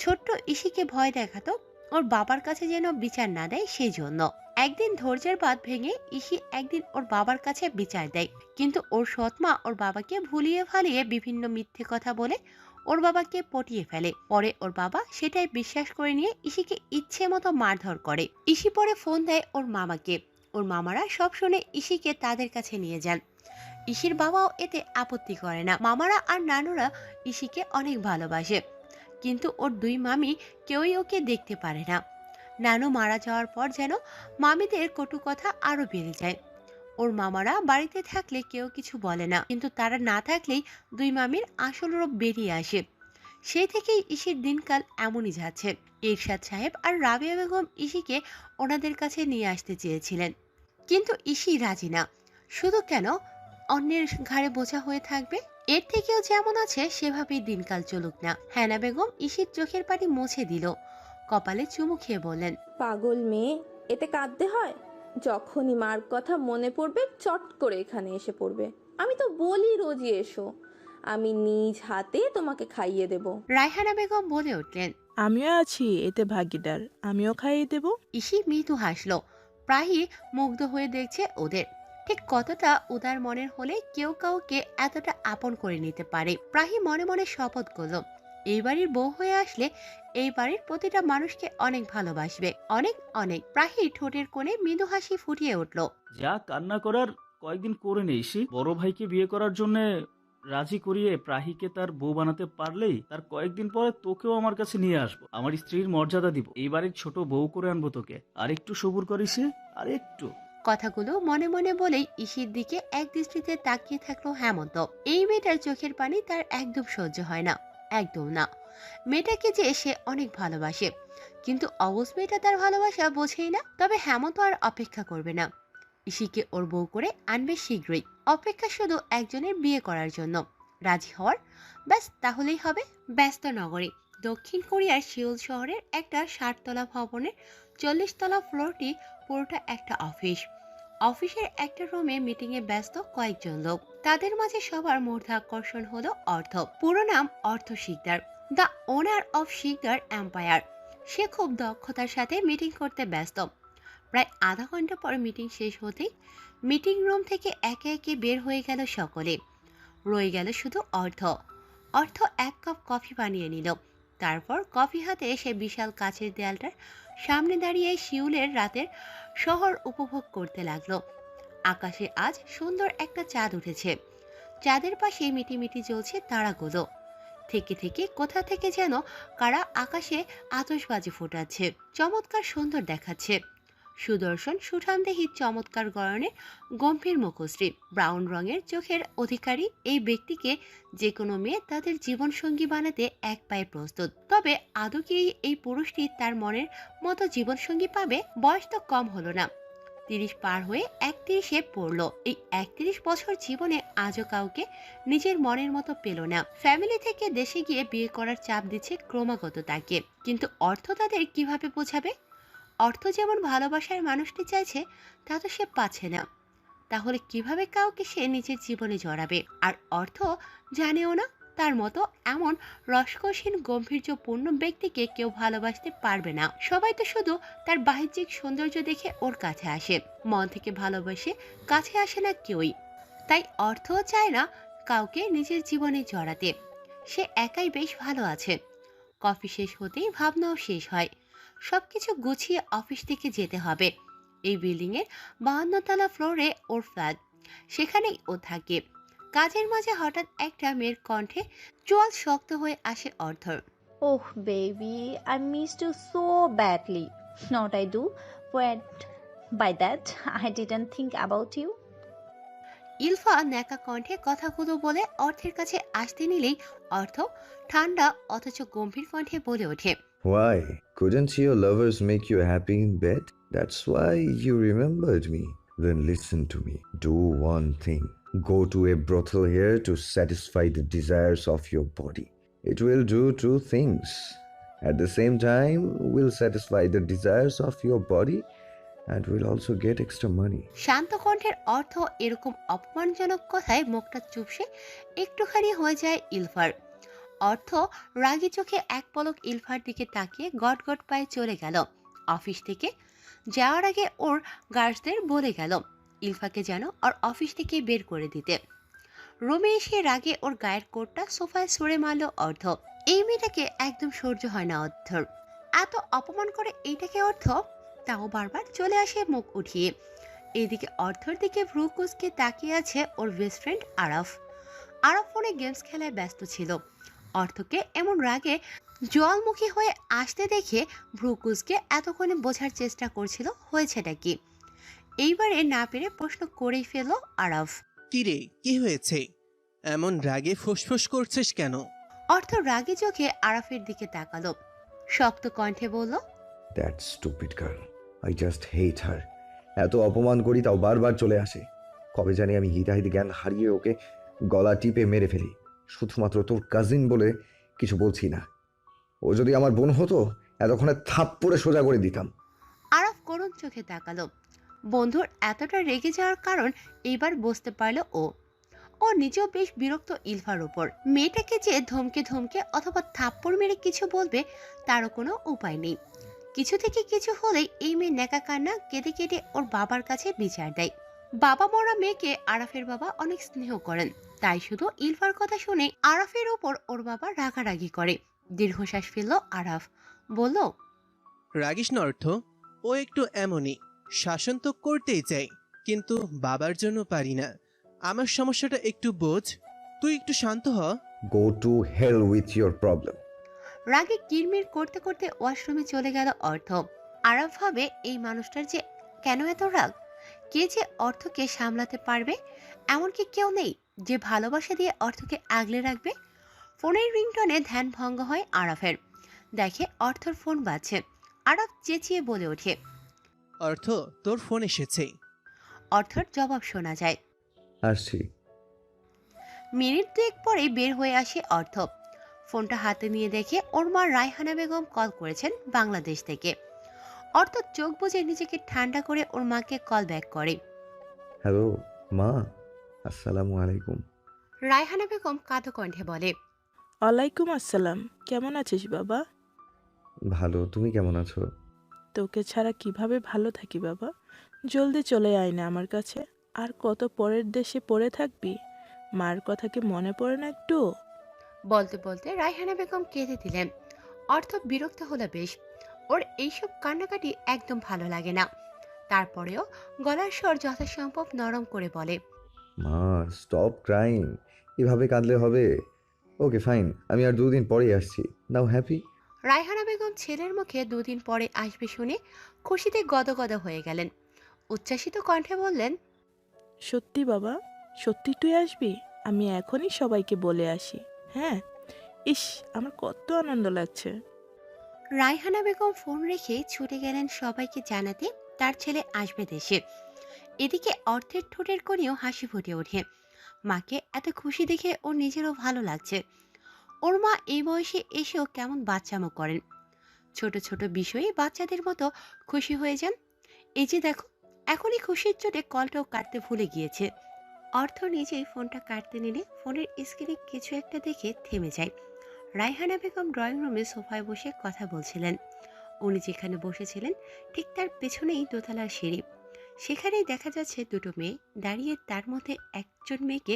ছোট্ট ইসিকে ভয় দেখাতো ওর বাবার কাছে যেন বিচার না দেয় সেই জন্য। একদিন ধৈর্যের বাঁধ ভেঙে ইসি একদিন ওর বাবার কাছে বিচার দেয়, কিন্তু ওর সৎমা ওর বাবাকে ভুলিয়ে ফালিয়ে বিভিন্ন মিথ্যে কথা বলে ওর বাবাকে পটিয়ে ফেলে। পরে ওর বাবা সেটাই বিশ্বাস করে নিয়ে ইসিকে ইচ্ছে মতো মারধর করে। ইসি পরে ফোন দেয় ওর মামাকে। ওর মামারা সব শুনে ইসিকে তাদের কাছে নিয়ে যান। ইসির বাবাও এতে আপত্তি করে না। মামারা আর নানুরা ইসিকে অনেক ভালোবাসে, কিন্তু ওর 2 মামি কেউই ওকে দেখতে পারে না। নানু মারা যাওয়ার পর যেন মামিদের কটু কথা আরো বেড়ে যায়। ওর মামারা বাড়িতে থাকলে কেউ কিছু বলে না, কিন্তু তারা না থাকলেই 2 মামির আসল রূপ বেরিয়ে আসে। সেই থেকেই ইসির দিনকাল এমনই যাচ্ছে। এরশাদ সাহেব আর রাবিয়া বেগম ইসিকে ওনাদের কাছে নিয়ে আসতে চেয়েছিলেন, কিন্তু ইসি রাজি না। শুধু কেন অন্যের ঘাড়ে বোঝা হয়ে থাকবে? এর থেকেও যেমন আছে সেভাবেই দিনকাল চলুক না। হেনা বেগম ইসির চোখের পানি মুছে দিল, কপালে চুমু খেয়ে বললেন, পাগল মেয়ে, এতে কাঁদতে হয়? যখনই মার কথা মনে পড়বে চট করে এখানে এসে পড়বে। আমি তো বলি রোজই এসো, আমি নিজ হাতে তোমাকে খাইয়ে দেব। রায়হানা বেগম বলে উঠলেন। আমিও আছি এতে ভাগিদার, আমিও খাইয়ে দেব। ইসি মৃদু হাসলো, প্রায়ই মুগ্ধ হয়ে দেখছে ওদের। ঠিক কতটা উদার মনের হলে কেউ কাউকে এতটা আপন করে নিতে পারে। প্রায়ই মনে মনে শপথ করলো এই বাড়ির বউ হয়ে আসলে এই বাড়ির প্রতিটা মানুষকে অনেক ভালোবাসবে, অনেক অনেক। প্রায়ই ঠোঁটের কোণে মৃদু হাসি ফুটিয়ে উঠল। যা কান্না করার কয়েকদিন করে নেই ইসি। বড় ভাইকে বিয়ে করার জন্য রাজি করিয়ে প্রাহিকে তার বউ বানাতে পারলেই তার কয়েকদিন পরে তোকেও আমার কাছে নিয়ে আসবো, আমার স্ত্রীর মর্যাদা দিব, এই বাড়ির ছোট বউ করে আনবো তোকে। আর একটু সবুর করিস, আর একটু। কথাগুলো মনে মনে বলেই ইসির দিকে এক দৃষ্টিতে তাকিয়ে থাকলো হেমন্ত। এই মেয়েটার চোখের পানি তার একদম সহ্য হয় না, একদম না। মেয়েটাকে যে সে অনেক ভালোবাসে, কিন্তু অবশ মেয়েটা তার ভালোবাসা বোঝেই না। তবে হেমন্ত আর অপেক্ষা করবে না, ইসিকে ওর বউ করে আনবে শীঘ্রই। অপেক্ষা শুধু একজনের বিয়ে করার জন্য, রাজি হওয়ার। ব্যাস তাহলেই হবে। ব্যস্ত নগরী দক্ষিণ কোরিয়ার সিউল শহরের একটা 60 তলা ভবনের 40 তলা ফ্লোরটি পুরোটা একটা অফিস। অফিসের একটা রুমে মিটিং এ ব্যস্ত কয়েকজন লোক। তাদের মাঝে সবার মূর্ধ আকর্ষণ হলো অর্থ। পুরো নাম Artho Shikder, the owner of Shikder empire. সে খুব দক্ষতার সাথে মিটিং করতে ব্যস্ত। প্রায় আধা ঘন্টা পর মিটিং শেষ হতেই মিটিং রুম থেকে একে একে বের হয়ে গেল সকলে। রয়ে গেল শুধু অর্থ। অর্থ এক কাপ কফি বানিয়ে নিল। তারপর কফি হাতে সে বিশাল কাচের দেয়ালটার সামনে দাঁড়িয়ে শিউলের রাতের শহর উপভোগ করতে লাগলো। আকাশে আজ সুন্দর একটা চাঁদ উঠেছে। চাঁদের পাশে মিটিমিটি জ্বলছে তারাগুলো। থেকে থেকে কোথা থেকে যেন কারা আকাশে আতশবাজি ফোটাচ্ছে। চমৎকার সুন্দর দেখাচ্ছে। সুদর্শন সুঠামদেহী চমৎকার গড়নের গম্ভীর মুখশ্রী, ব্রাউন রঙের চোখের অধিকারী এই ব্যক্তিকে যে কোনো মেয়ে তাদের জীবনসঙ্গী বানাতে এক পায়ে প্রস্তুত। তবে আদৌ কি এই পুরুষটি তার মনের মতো জীবনসঙ্গী পাবে? বয়স তো কম হলো না, 30 পার হয়ে 31-এ পড়লো। এই 31 বছর জীবনে আজও কাউকে নিজের মনের মতো পেল না। ফ্যামিলি থেকে দেশে গিয়ে বিয়ে করার চাপ দিচ্ছে ক্রমাগত তাকে, কিন্তু অর্থ তাদের কিভাবে বোঝাবে? অর্থ যেমন ভালোবাসার মানুষটি চাইছে তা তো সে পাচ্ছে না, তাহলে কিভাবে কাউকে সে নিজের জীবনে জড়াবে? আর অর্থ জানেও না তার মতো এমন রসকসীন গম্ভীর্যপূর্ণ ব্যক্তিকে কেউ ভালোবাসতে পারবে না। সবাই তো শুধু তার বাহ্যিক সৌন্দর্য দেখে ওর কাছে আসে, মন থেকে ভালোবাসে কাছে আসে না কেউই। তাই অর্থও চায় না কাউকে নিজের জীবনে জড়াতে। সে একাই বেশ ভালো আছে। কফি শেষ হতেই ভাবনাও শেষ হয়। সবকিছু গুছিয়ে অফিস থেকে যেতে হবে। এই বিল্ডিং এর 52 তলা ফ্লোরে ওর ফ্ল্যাট, সেখানেই ও থাকে। কাজের মাঝে হঠাৎ একটা মেয়ের কণ্ঠে চোয়াল শক্ত হয়ে আসে অর্থর। Oh, baby, I missed you so badly. Not I do, but by that, I didn't think about you. ইলফা ন্যাকা কণ্ঠে কথাগুলো বলে অর্থের কাছে আসতে নিলেই অর্থ ঠান্ডা অথচ গম্ভীর কণ্ঠে বলে ওঠে, Why? Couldn't your lovers make you happy in bed? That's why you remembered me. Then listen to me. Do one thing. Go to a brothel here to satisfy the desires of your body. It will do two things. At the same time, will satisfy the desires of your body and will also get extra money. শান্ত কণ্ঠের অর্থ এরকম অপমানজনক কথায় মুখটা চুপসে একটুখানি হয়ে যায় ইলফার। অর্থ রাগী চোখে এক পলক ইলফার দিকে তাকিয়ে গট গট পায়ে চলে গেল। অফিস থেকে যাওয়ার আগে ওর গার্ডসদের বলে গেল ইলফাকে যেন ওর অফিস থেকে বের করে দিতে। রুমে এসে রাগে ওর গায়ের কোটটা সোফায় সরে মারল অর্থ। এই মেয়েটাকে একদম সহ্য হয় না অর্থর। এত অপমান করে এইটাকে অর্থ, তাও বারবার চলে আসে মুখ উঠিয়ে। এদিকে অর্থর দিকে ভ্রু কুচকে তাকিয়ে আছে ওর বেস্ট ফ্রেন্ড আরাফ। আরাফ ফোনে গেমস খেলায় ব্যস্ত ছিল। অর্থকে এমন রাগে জলমুখী হয়ে আসতে দেখে ভ্রু কুচকে এতক্ষণে বোঝার চেষ্টা করছিল হয়েছেটা কি। এইবারে না পেরে প্রশ্ন করেই ফেলল আরাফ। কিরে, কি হয়েছে? এমন রাগে ফুসফুস করছিস কেন? অর্থ রাগে চোখে আরাফের দিকে তাকালো, শক্ত কণ্ঠে বলল, That stupid girl. I just hate her. এত অপমান করি তাও বারবার চলে আসে। কবে জানি আমি হিতাহিতি জ্ঞান হারিয়ে ওকে গলা টিপে মেরে ফেলি। শুধুমাত্র তোর কাজিন বলে কিছু বলছি না। ও যদি আমার বোন হতো এতক্ষণে থাপ্পড়ে সোজা করে দিতাম। আরাফ করুণ চোখে তাকালো। বন্ধুর এতটা রেগে যাওয়ার কারণ এইবার বুঝতে পারল ও। ও নিজেও বেশ বিরক্ত ইলফার উপর। মেয়েটাকে যে ধমকে ধমকে অথবা থাপ্পড় মেরে কিছু বলবে তারও কোনো উপায় নেই। কিছু থেকে কিছু হলেই এই মেয়ে নেকা কান্না কেঁদে কেটে ওর বাবার কাছে বিচার দেয়। বাবা মরা মেয়েকে আরাফের বাবা অনেক স্নেহ করেন, তাই শুধু ইলফার কথা শুনে আরাফের ওপর ওর বাবা রাগারাগি করে। দীর্ঘশ্বাস ফেলল আরাফ, বলল, রাগিস না অর্থ, ও একটু এমনই, শাসন তো করতেই চাই, কিন্তু বাবার জন্য পারি না। আমার সমস্যাটা একটু বোঝ, তুই একটু শান্ত হ। Go to hell with your problem. রাগে কিরমির করতে করতে ওয়াশরুমে চলে গেল অর্থ। আরাফ ভাবে এই মানুষটার যে কেন এত রাগ, কে যে অর্থকে সামলাতে পারবে? এমনকি কেউ নেই যে ভালোবাসা দিয়ে অর্থকে আগলে রাখবে। ফোনের রিংটনে ধ্যান ভঙ্গ হয় আরাফের। দেখে অর্থর ফোন বাজছে। আরাফ চেঁচিয়ে বলে ওঠে, অর্থ, তোর ফোন এসেছে। অর্থর জবাব শোনা যায়। আসছি। মিনিট দুয়েক পরেই বের হয়ে আসে অর্থ। ফোনটা হাতে নিয়ে দেখে ওর মা রায়হানা বেগম কল করেছেন বাংলাদেশ থেকে। অর্থ চোখ বুজে নিজেকে ঠান্ডা করে ওর মাকে কল ব্যাক করে। হ্যালো মা, আসসালামু আলাইকুম। রায়হানা বেগম কাঁদো কণ্ঠে বলে, ওয়ালাইকুম আসসালাম। কেমন আছিস বাবা? ভালো, তুমি কেমন আছো? তোকে ছাড়া কিভাবে ভালো থাকি বাবা? জলদি চলে আয় না আমার কাছে। আর কত পরের দেশে পড়ে থাকবি? মার কথা কি মনে পড়ে না একটু? বলতে বলতে রায়হানা বেগম কেঁদে দিলেন। অর্থ বিরক্ত হলো বেশ। ওর এইসব কান্নাকাটি একদম ভালো লাগে না। তারপরেও গলার স্বর যথাসম্ভব নরম করে বলে, মা স্টপ ক্রাইং, এভাবে কাঁদলে হবে? ওকে ফাইন, আমি আর 2 দিন পরেই আসছি। নাও হ্যাপি। রায়হানা বেগম ছেলের মুখে 2 দিন পরে আসবে শুনে খুশিতে গদগদ হয়ে গেলেন। উচ্ছ্বাসিত কণ্ঠে বললেন, সত্যি বাবা? সত্যি তুই আসবি? আমি এখনই সবাইকে বলে আসি। হ্যাঁ। ইস, আমার কত আনন্দ লাগছে। রায়হানা বেগম ফোন রেখে ছুটে গেলেন সবাইকে জানাতে তার ছেলে আসবে দেশে। এদিকে অর্থের ঠোঁটের কোণেও হাসি ফুটে ওঠে। মাকে এত খুশি দেখে ওর নিজেরও ভালো লাগছে। ওর মা এই বয়সে এসেও কেমন বাচ্চামো করেন, ছোট ছোট বিষয়ে বাচ্চাদের মতো খুশি হয়ে যান। এই যে দেখো, এখনই খুশির চোটে কলটাও কাটতে ভুলে গিয়েছে। অর্থ নিজেই ফোনটা কাটতে নিলে ফোনের স্ক্রিনে কিছু একটা দেখে থেমে যায়। রায়হানা বেগম ড্রয়িং রুমে সোফায় বসে কথা বলছিলেন। উনি যেখানে বসেছিলেন ঠিক তার পেছনেই দোতলার সিঁড়ি। সেখানেই দেখা যাচ্ছে দুটো মেয়ে দাঁড়িয়ে, তার মধ্যে একজন মেয়েকে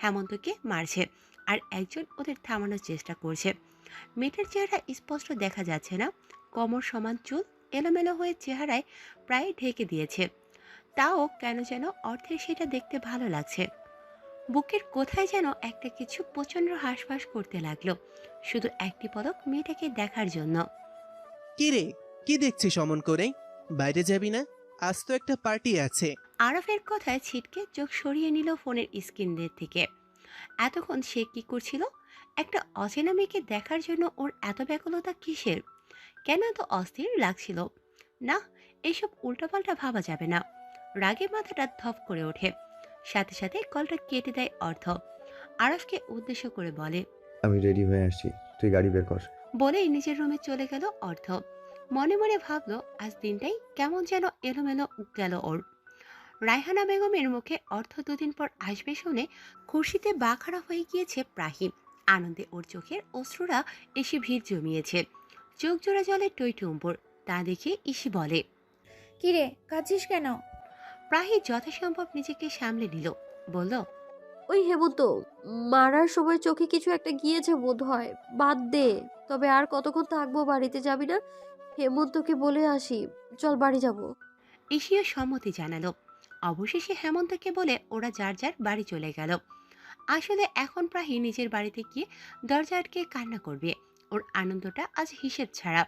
হেমন্তকে মারছে আর একজন ওদের থামানোর চেষ্টা করছে। মেয়েটার চেহারা স্পষ্ট দেখা যাচ্ছে না, কোমর সমান চুল এলোমেলো হয়ে চেহারায় প্রায় ঢেকে দিয়েছে। তাও কেন যেন অর্থের সেটা দেখতে ভালো লাগছে। বুকের কোথায় যেন একটা কিছু প্রচন্ড হাঁসফাঁস করতে লাগলো, শুধু একটি পলক মেয়েটাকে দেখার জন্য। কি রে, কি দেখছিস অমন করে? বাইরে যাবি না? আজ তো একটা পার্টি আছে। আরাফের কথায় ছিটকে চোখ সরিয়ে নিল ফোনের স্ক্রিনের থেকে। এতক্ষণ সে কি করছিল? একটা অচেনা মেয়েকে দেখার জন্য ওর এত ব্যাকুলতা কিসের? কেন এত অস্থির লাগছিল? না, এইসব উল্টোপাল্টা ভাবা যাবে না। রাগে মাথাটা ধপ করে ওঠে। সাথে সাথে কলটা কেটে দেয় অর্থ। আরাফকে উদ্দেশ্য করে বলে, আমি রেডি হয়ে আসছি, তুই গাড়ি বের কর। বলেই নিজের রুমে চলে গেল অর্থ। মনে মনে ভাবলো আজ দিনটাই কেমন যেন এলোমেলো গেল ওর। রায়হানা বেগমের মুখে অর্থ 2 দিন পর আসবে শুনে খুশিতে বাখারা হয়ে গিয়েছে প্রাহি। আনন্দে ওর চোখের অশ্রুরা এসে ভিড় জমিয়েছে। চোখ জোড়া জলে টইটুম্বর। তা দেখে ইসি বলে, কিরে, কাঁদছিস কেন? প্রাহি যথাসম্ভব নিজেকে সামলে নিল, বলল, ওই হেমন্ত, মারার সময় চোখে কিছু একটা গিয়েছে বোধ হয়। বাদ দে। তবে আর কতক্ষণ থাকবো? বাড়িতে যাবি না? হেমন্তকে বলে আসি, চল বাড়ি যাব। ইসিও সম্মতি জানালো। অবশেষে হেমন্তকে বলে ওরা যার যার বাড়ি চলে গেল। আসলে এখন প্রাহি নিজের বাড়িতে গিয়ে দরজা আটকে কান্না করবে। ওর আনন্দটা আজ হিসেব ছাড়া।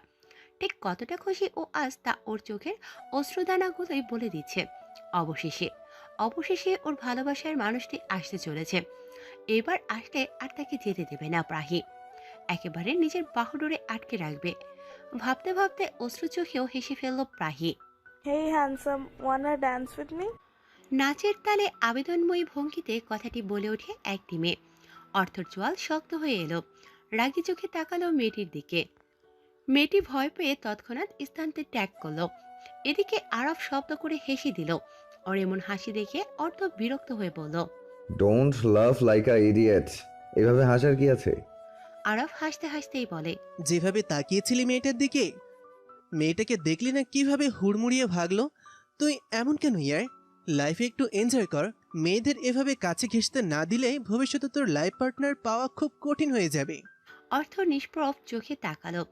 ঠিক কতটা খুশি ও আজ তা ওর চোখের অশ্রুদানাগুলোই বলে দিচ্ছে। অবশেষে অবশেষে ওর ভালোবাসার মানুষটি আসতে চলেছে। এবার আসলে আর তাকে যেতে দেবে না প্রাহি। একেবারে নিজের বাহুডোরে আটকে রাখবে। ভাবতে ভাবতে অশ্রু চোখেও হেসে ফেলল প্রাহি। Hey handsome, wanna dance with me? নাচের তালে আবেদনময়ী ভঙ্গিতে কথাটি বলে ওঠে একটি মেয়ে। অর্থর চোয়াল শক্ত হয়ে এলো। রাগি চোখে তাকালো মেয়েটির দিকে। মেয়েটি ভয় পেয়ে তৎক্ষণাৎ স্থানতে ত্যাগ করলো। এদিকে আরব শব্দ করে হেসে দিল। ওর এমন হাসি দেখে অর্থ বিরক্ত হয়ে বলল, don't love like a idiot. এভাবে হাসার কি আছে? আরব হাসতে হাসতেই বলে, যেভাবে তাকিয়েছিলি মেয়েটার দিকে, মেয়েটাকে দেখলি না কিভাবে হুড়মুড়িয়ে ভাগলো? তুই এমন কেন ইয়ার? লাইফে একটু এনজয় কর। মেয়েদের এভাবে কাছে ঘেঁষতে না দিলে ভবিষ্যতে তোর লাইফ পার্টনার পাওয়া খুব কঠিন হয়ে যাবে। অর্থ নিষ্প্রভ চোখে তাকালো।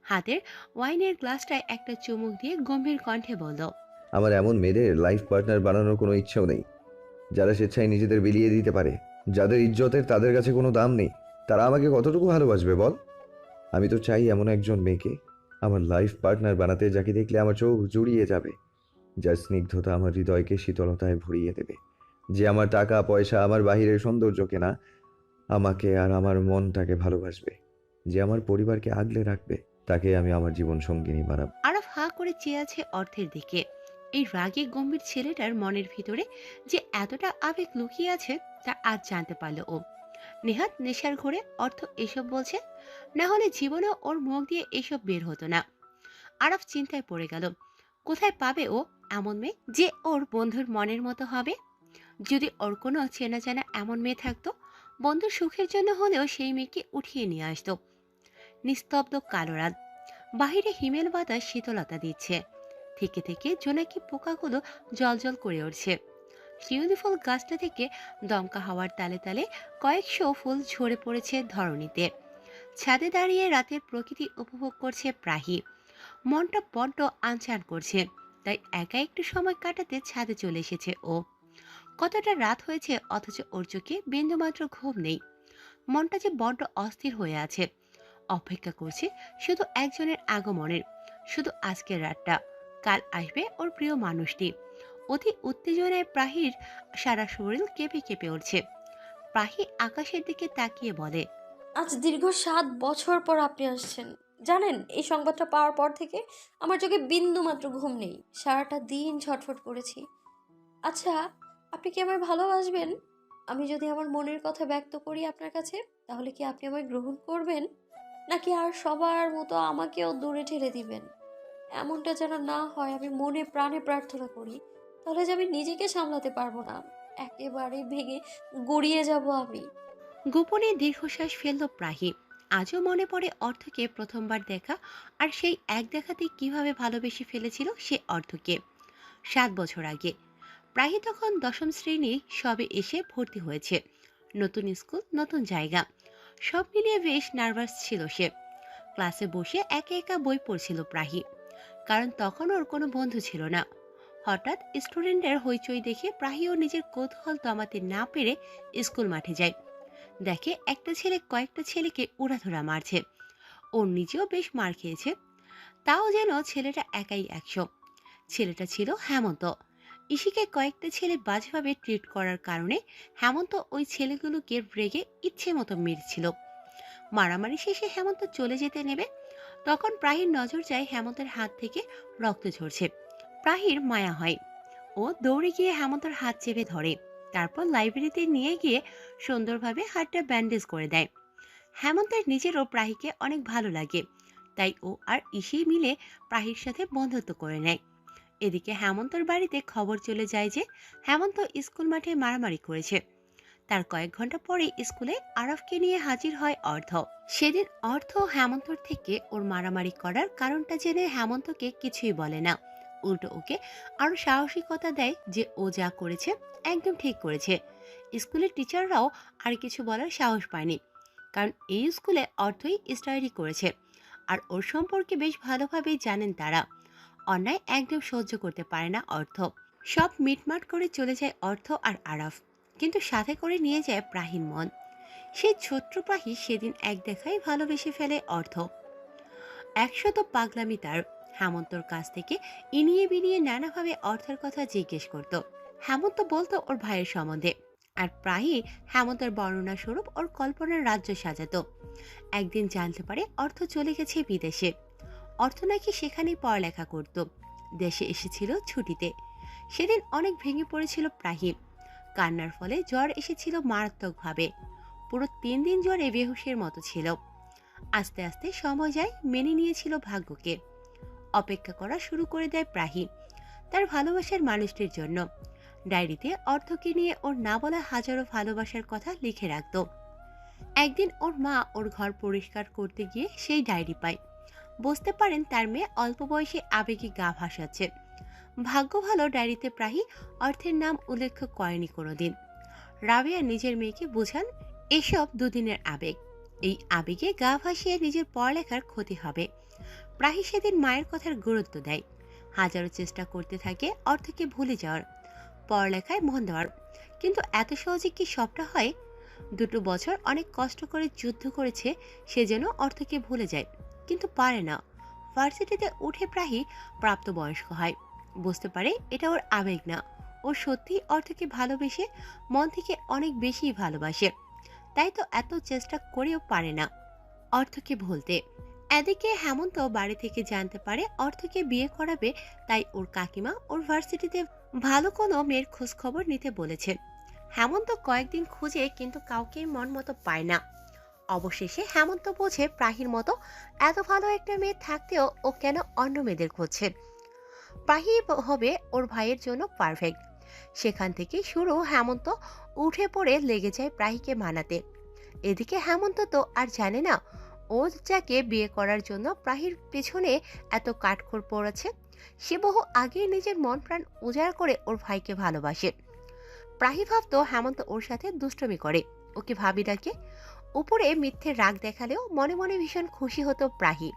হাতের ওয়াইনের গ্লাসটায় একটা চুমুক দিয়ে গম্ভীর কণ্ঠে বলল, আমার এমন মেয়েদের লাইফ পার্টনার বানানোর কোনো ইচ্ছেও নেই, যারা স্বেচ্ছায় নিজেদের বিলিয়ে দিতে পারে, যাদের ইজ্জতের তাদের কাছে কোনো দাম নেই। তারা আমাকে কতটুকু ভালোবাসবে বল? আমি তো চাই এমন একজন মেয়েকে আমার লাইফ পার্টনার বানাতে, যাকে দেখলে আমার চোখ জুড়িয়ে যাবে, যার স্নিগ্ধতা আমার হৃদয়কে শীতলতায় ভরিয়ে দেবে, যে আমার টাকা পয়সা, আমার বাহিরের সৌন্দর্যকে না, আমাকে আর আমার মনটাকে ভালোবাসবে, যে আমার পরিবারকে আগলে রাখবে। তাকে আমি আমার জীবন সঙ্গিনী বানাবো। আরব হাঁ করে চেয়ে আছে অর্থের দিকে। এই রাগে গম্ভীর ছেলেটার মনের ভিতরে যে এতটা আবেগ লুকিয়ে আছে তা আজ জানতে পারল ও। নেহাত নেশার ঘরে অর্থ এসব বলছে, না হলে জীবনেও ওর মুখ দিয়ে এসব বের হতো না। আরব চিন্তায় পড়ে গেল, কোথায় পাবে ও এমন মেয়ে যে ওর বন্ধুর মনের মতো হবে? যদি ওর কোনো চেনা জানা এমন মেয়ে থাকতো, বন্ধুর সুখের জন্য হলেও সেই মেয়েকে উঠিয়ে নিয়ে আসতো। নিস্তব্ধ কালো রাত, বাহিরে হিমেল বাতাস শীতলতা দিচ্ছে, থেকে থেকে জোনাকি পোকাগুলো জলজল করে উঠছে। শিউলি ফুল গাছটা থেকে দমকা হাওয়ার তালে তালে কয়েকশো ফুল ঝরে পড়েছে ধরণীতে। ছাদে দাঁড়িয়ে রাতের প্রকৃতি উপভোগ করছে প্রাহি। মনটা বড্ড আনচান করছে, তাই একা একটু সময় কাটাতে ছাদে চলে এসেছে ও। কতটা রাত হয়েছে অথচ ওর চোখে বিন্দুমাত্র ঘুম নেই। মনটা যে বড্ড অস্থির হয়ে আছে, অপেক্ষা করছে শুধু একজনের আগমনের, শুধু আজকের রাতটা। কাল আসবে ওর প্রিয় মানুষটি। অতি উত্তেজনায় প্রাহির সারা শরীর কেঁপে কেঁপে উঠছে। প্রাহি আকাশের দিকে তাকিয়ে বলে, আজ দীর্ঘ 7 বছর পর আপনি আসছেন। জানেন, এই সংবাদটা পাওয়ার পর থেকে আমার চোখে বিন্দু মাত্র ঘুম নেই। সারাটা দিন ছটফট করেছি। আচ্ছা, আপনি কি আমায় ভালোবাসবেন? আমি যদি আমার মনের কথা ব্যক্ত করি আপনার কাছে, তাহলে কি আপনি আমায় গ্রহণ করবেন, নাকি আর সবার মতো আমাকেও দূরে ঠেলে দিবেন? এমনটা যেন না হয়, আমি মনে প্রাণে প্রার্থনা করি। তাহলে যে আমি নিজেকে সামলাতে পারবো না, একেবারে ভেঙে গড়িয়ে যাব আমি। গোপনে দীর্ঘশ্বাস ফেলল প্রাহি। আজও মনে পড়ে অর্থকে প্রথমবার দেখা, আর সেই এক দেখাতেই কিভাবে ভালোবেসে ফেলেছিল সে অর্থকে 7 বছর আগে। প্রাহি তখন 10ম শ্রেণী সবে এসে ভর্তি হয়েছে। নতুন স্কুল, নতুন জায়গা, সব মিলিয়ে বেশ নার্ভাস ছিল সে। ক্লাসে বসে একা একা বই পড়ছিল প্রাহি, কারণ তখন ওর কোনো বন্ধু ছিল না। হঠাৎ স্টুডেন্টের হইচই দেখে প্রাহিও নিজের কৌতূহল দমাতে না পেরে স্কুল মাঠে যায়। দেখে একটা ছেলে কয়েকটা ছেলেকে উড়াধুরা মারছে। ও নিজেও বেশ মার খেয়েছে, তাও যেন ছেলেটা একাই 100। ছেলেটা ছিল হেমন্ত। ইশিকে কয়েকটা ছেলে বাজেভাবে ট্রিট করার কারণে হেমন্ত ওই ছেলেগুলোকে রেগে ইচ্ছে মতো মেরেছিল। মারামারি শেষে হেমন্ত চলে যেতে নেবে, তখন প্রাহির নজর যায় হেমন্তের হাত থেকে রক্ত ঝরছে। প্রাহির মায়া হয়, ও দৌড়ে গিয়ে হেমন্তর হাত চেপে ধরে, তারপর লাইব্রেরিতে নিয়ে গিয়ে সুন্দরভাবে হাতটা ব্যান্ডেজ করে দেয়। হেমন্তের নিজেরও প্রাহিকে অনেক ভালো লাগে, তাই ও আর ইসি মিলে প্রাহির সাথে বন্ধুত্ব করে নেয়। এদিকে হেমন্তর বাড়িতে খবর চলে যায় যে হেমন্ত স্কুল মাঠে মারামারি করেছে। তার কয়েক ঘন্টা পরে স্কুলে আরফকে নিয়ে হাজির হয় অর্থ। সেদিন অর্থ হেমন্তর থেকে ওর মারামারি করার কারণটা জেনে হেমন্তকে কিছুই বলে না, উল্টো ওকে আরো সাহসিকতা দেয় যে ও যা করেছে একদম ঠিক করেছে। স্কুলের টিচাররাও আর কিছু বলার সাহস পায়নি, কারণ এই স্কুলে অর্থই স্টাডি করেছে, আর ওর সম্পর্কে বেশ ভালোভাবেই জানেন তারা। অন্যায় একদম সহ্য করতে পারে না অর্থ। সব মিটমাট করে চলে যায় অর্থ আর আরাফ, কিন্তু সাথে করে নিয়ে যায় প্রাহীর মন। সেই ছোট্ট প্রাহী সেদিন এক দেখায় ভালোবেসে ফেলে অর্থ। 100 পাগলামি তার। হেমন্তর কাছ থেকে ইনিয়ে বিনিয়ে নানাভাবে অর্থের কথা জিজ্ঞেস করত। হেমন্ত বলতো ওর ভাইয়ের সম্বন্ধে, আর প্রায়ই হেমন্তের বর্ণনা স্বরূপ ওর কল্পনার রাজ্য সাজাতো। একদিন জানতে পারে অর্থ চলে গেছে বিদেশে। অর্থ নাকি সেখানেই পড়ালেখা করত। দেশে এসেছিল ছুটিতে। সেদিন অনেক ভেঙে পড়েছিল প্রাহি। কান্নার ফলে জ্বর এসেছিল মারাত্মকভাবে। পুরো 3 দিন জ্বরে বেহুশের মতো ছিল। আস্তে আস্তে সময় যায়, মেনে নিয়েছিল ভাগ্যকে। অপেক্ষা করা শুরু করে দেয় প্রাহি তার ভালোবাসার মানুষটির জন্য। ডায়েরিতে অর্থকে নিয়ে ওর না বলা হাজারো ভালোবাসার কথা লিখে রাখত। একদিন ওর মা ওর ঘর পরিষ্কার করতে গিয়ে সেই ডায়েরি পায়। বুঝতে পারেন তার মেয়ে অল্প বয়সে আবেগে গা ভাসাচ্ছে। ভাগ্য ভালো ডায়েরিতে প্রায়ই অর্থের নাম উল্লেখ করেনি কোনোদিন। রাবেয়া নিজের মেয়েকে বোঝান এসব দুদিনের আবেগ, এই আবেগে গা ভাসিয়ে নিজের পড়ালেখার ক্ষতি হবে। প্রায়ই সেদিন মায়ের কথার গুরুত্ব দেয়, হাজারো চেষ্টা করতে থাকে অর্থকে ভুলে যাওয়ার, পড়ালেখায় মন দেওয়ার, কিন্তু এত সহজে কি সবটা হয়? 2 বছর অনেক কষ্ট করে যুদ্ধ করেছে সে যেন অর্থকে ভুলে যায়, কিন্তু পারে না। ভার্সিটিতে উঠে প্রায়ই প্রাপ্তবয়স্ক হয়, বুঝতে পারে এটা ওর আবেগ না, ও সত্যিই অর্থকে ভালোবেসে মন থেকে অনেক বেশি ভালোবাসে। তাই তো এত চেষ্টা করেও পারে না অর্থকে ভুলতে। এদিকে হেমন্ত বাড়ি থেকে জানতে পারে অর্থকে বিয়ে করাবে, তাই ওর কাকিমা ওর ভার্সিটিতে ভালো কোনো মেয়ের খোঁজ খবর নিতে বলেছে। হেমন্ত কয়েকদিন খুঁজে কিন্তু কাউকেই মন মতো পায় না। অবশেষে হেমন্ত বোঝে প্রাহির মতো এত ভালো একটা মেয়ে থাকতেও ও কেন অন্য মেয়েদের খুঁজছে। প্রাহি হবে ওর ভাইয়ের জন্য পারফেক্ট। সেখান থেকে শুরু হেমন্ত উঠে পড়ে লেগে যায় প্রাহিকে মানাতে। এদিকে হেমন্ত তো আর জানে না ও যাকে বিয়ে করার জন্য প্রাহির পেছনে এত কাঠখড় পড়েছে, সে বহু আগেই নিজের মন প্রাণ উজাড় করে ওর ভাইকে ভালোবাসে। প্রাহি ভাবতো হেমন্ত ওর সাথে দুষ্টমি করে, ওকে ভাবি ডাকে। উপরে মিথ্যে রাগ দেখালেও মনে মনে ভীষণ খুশি হতো প্রাহি।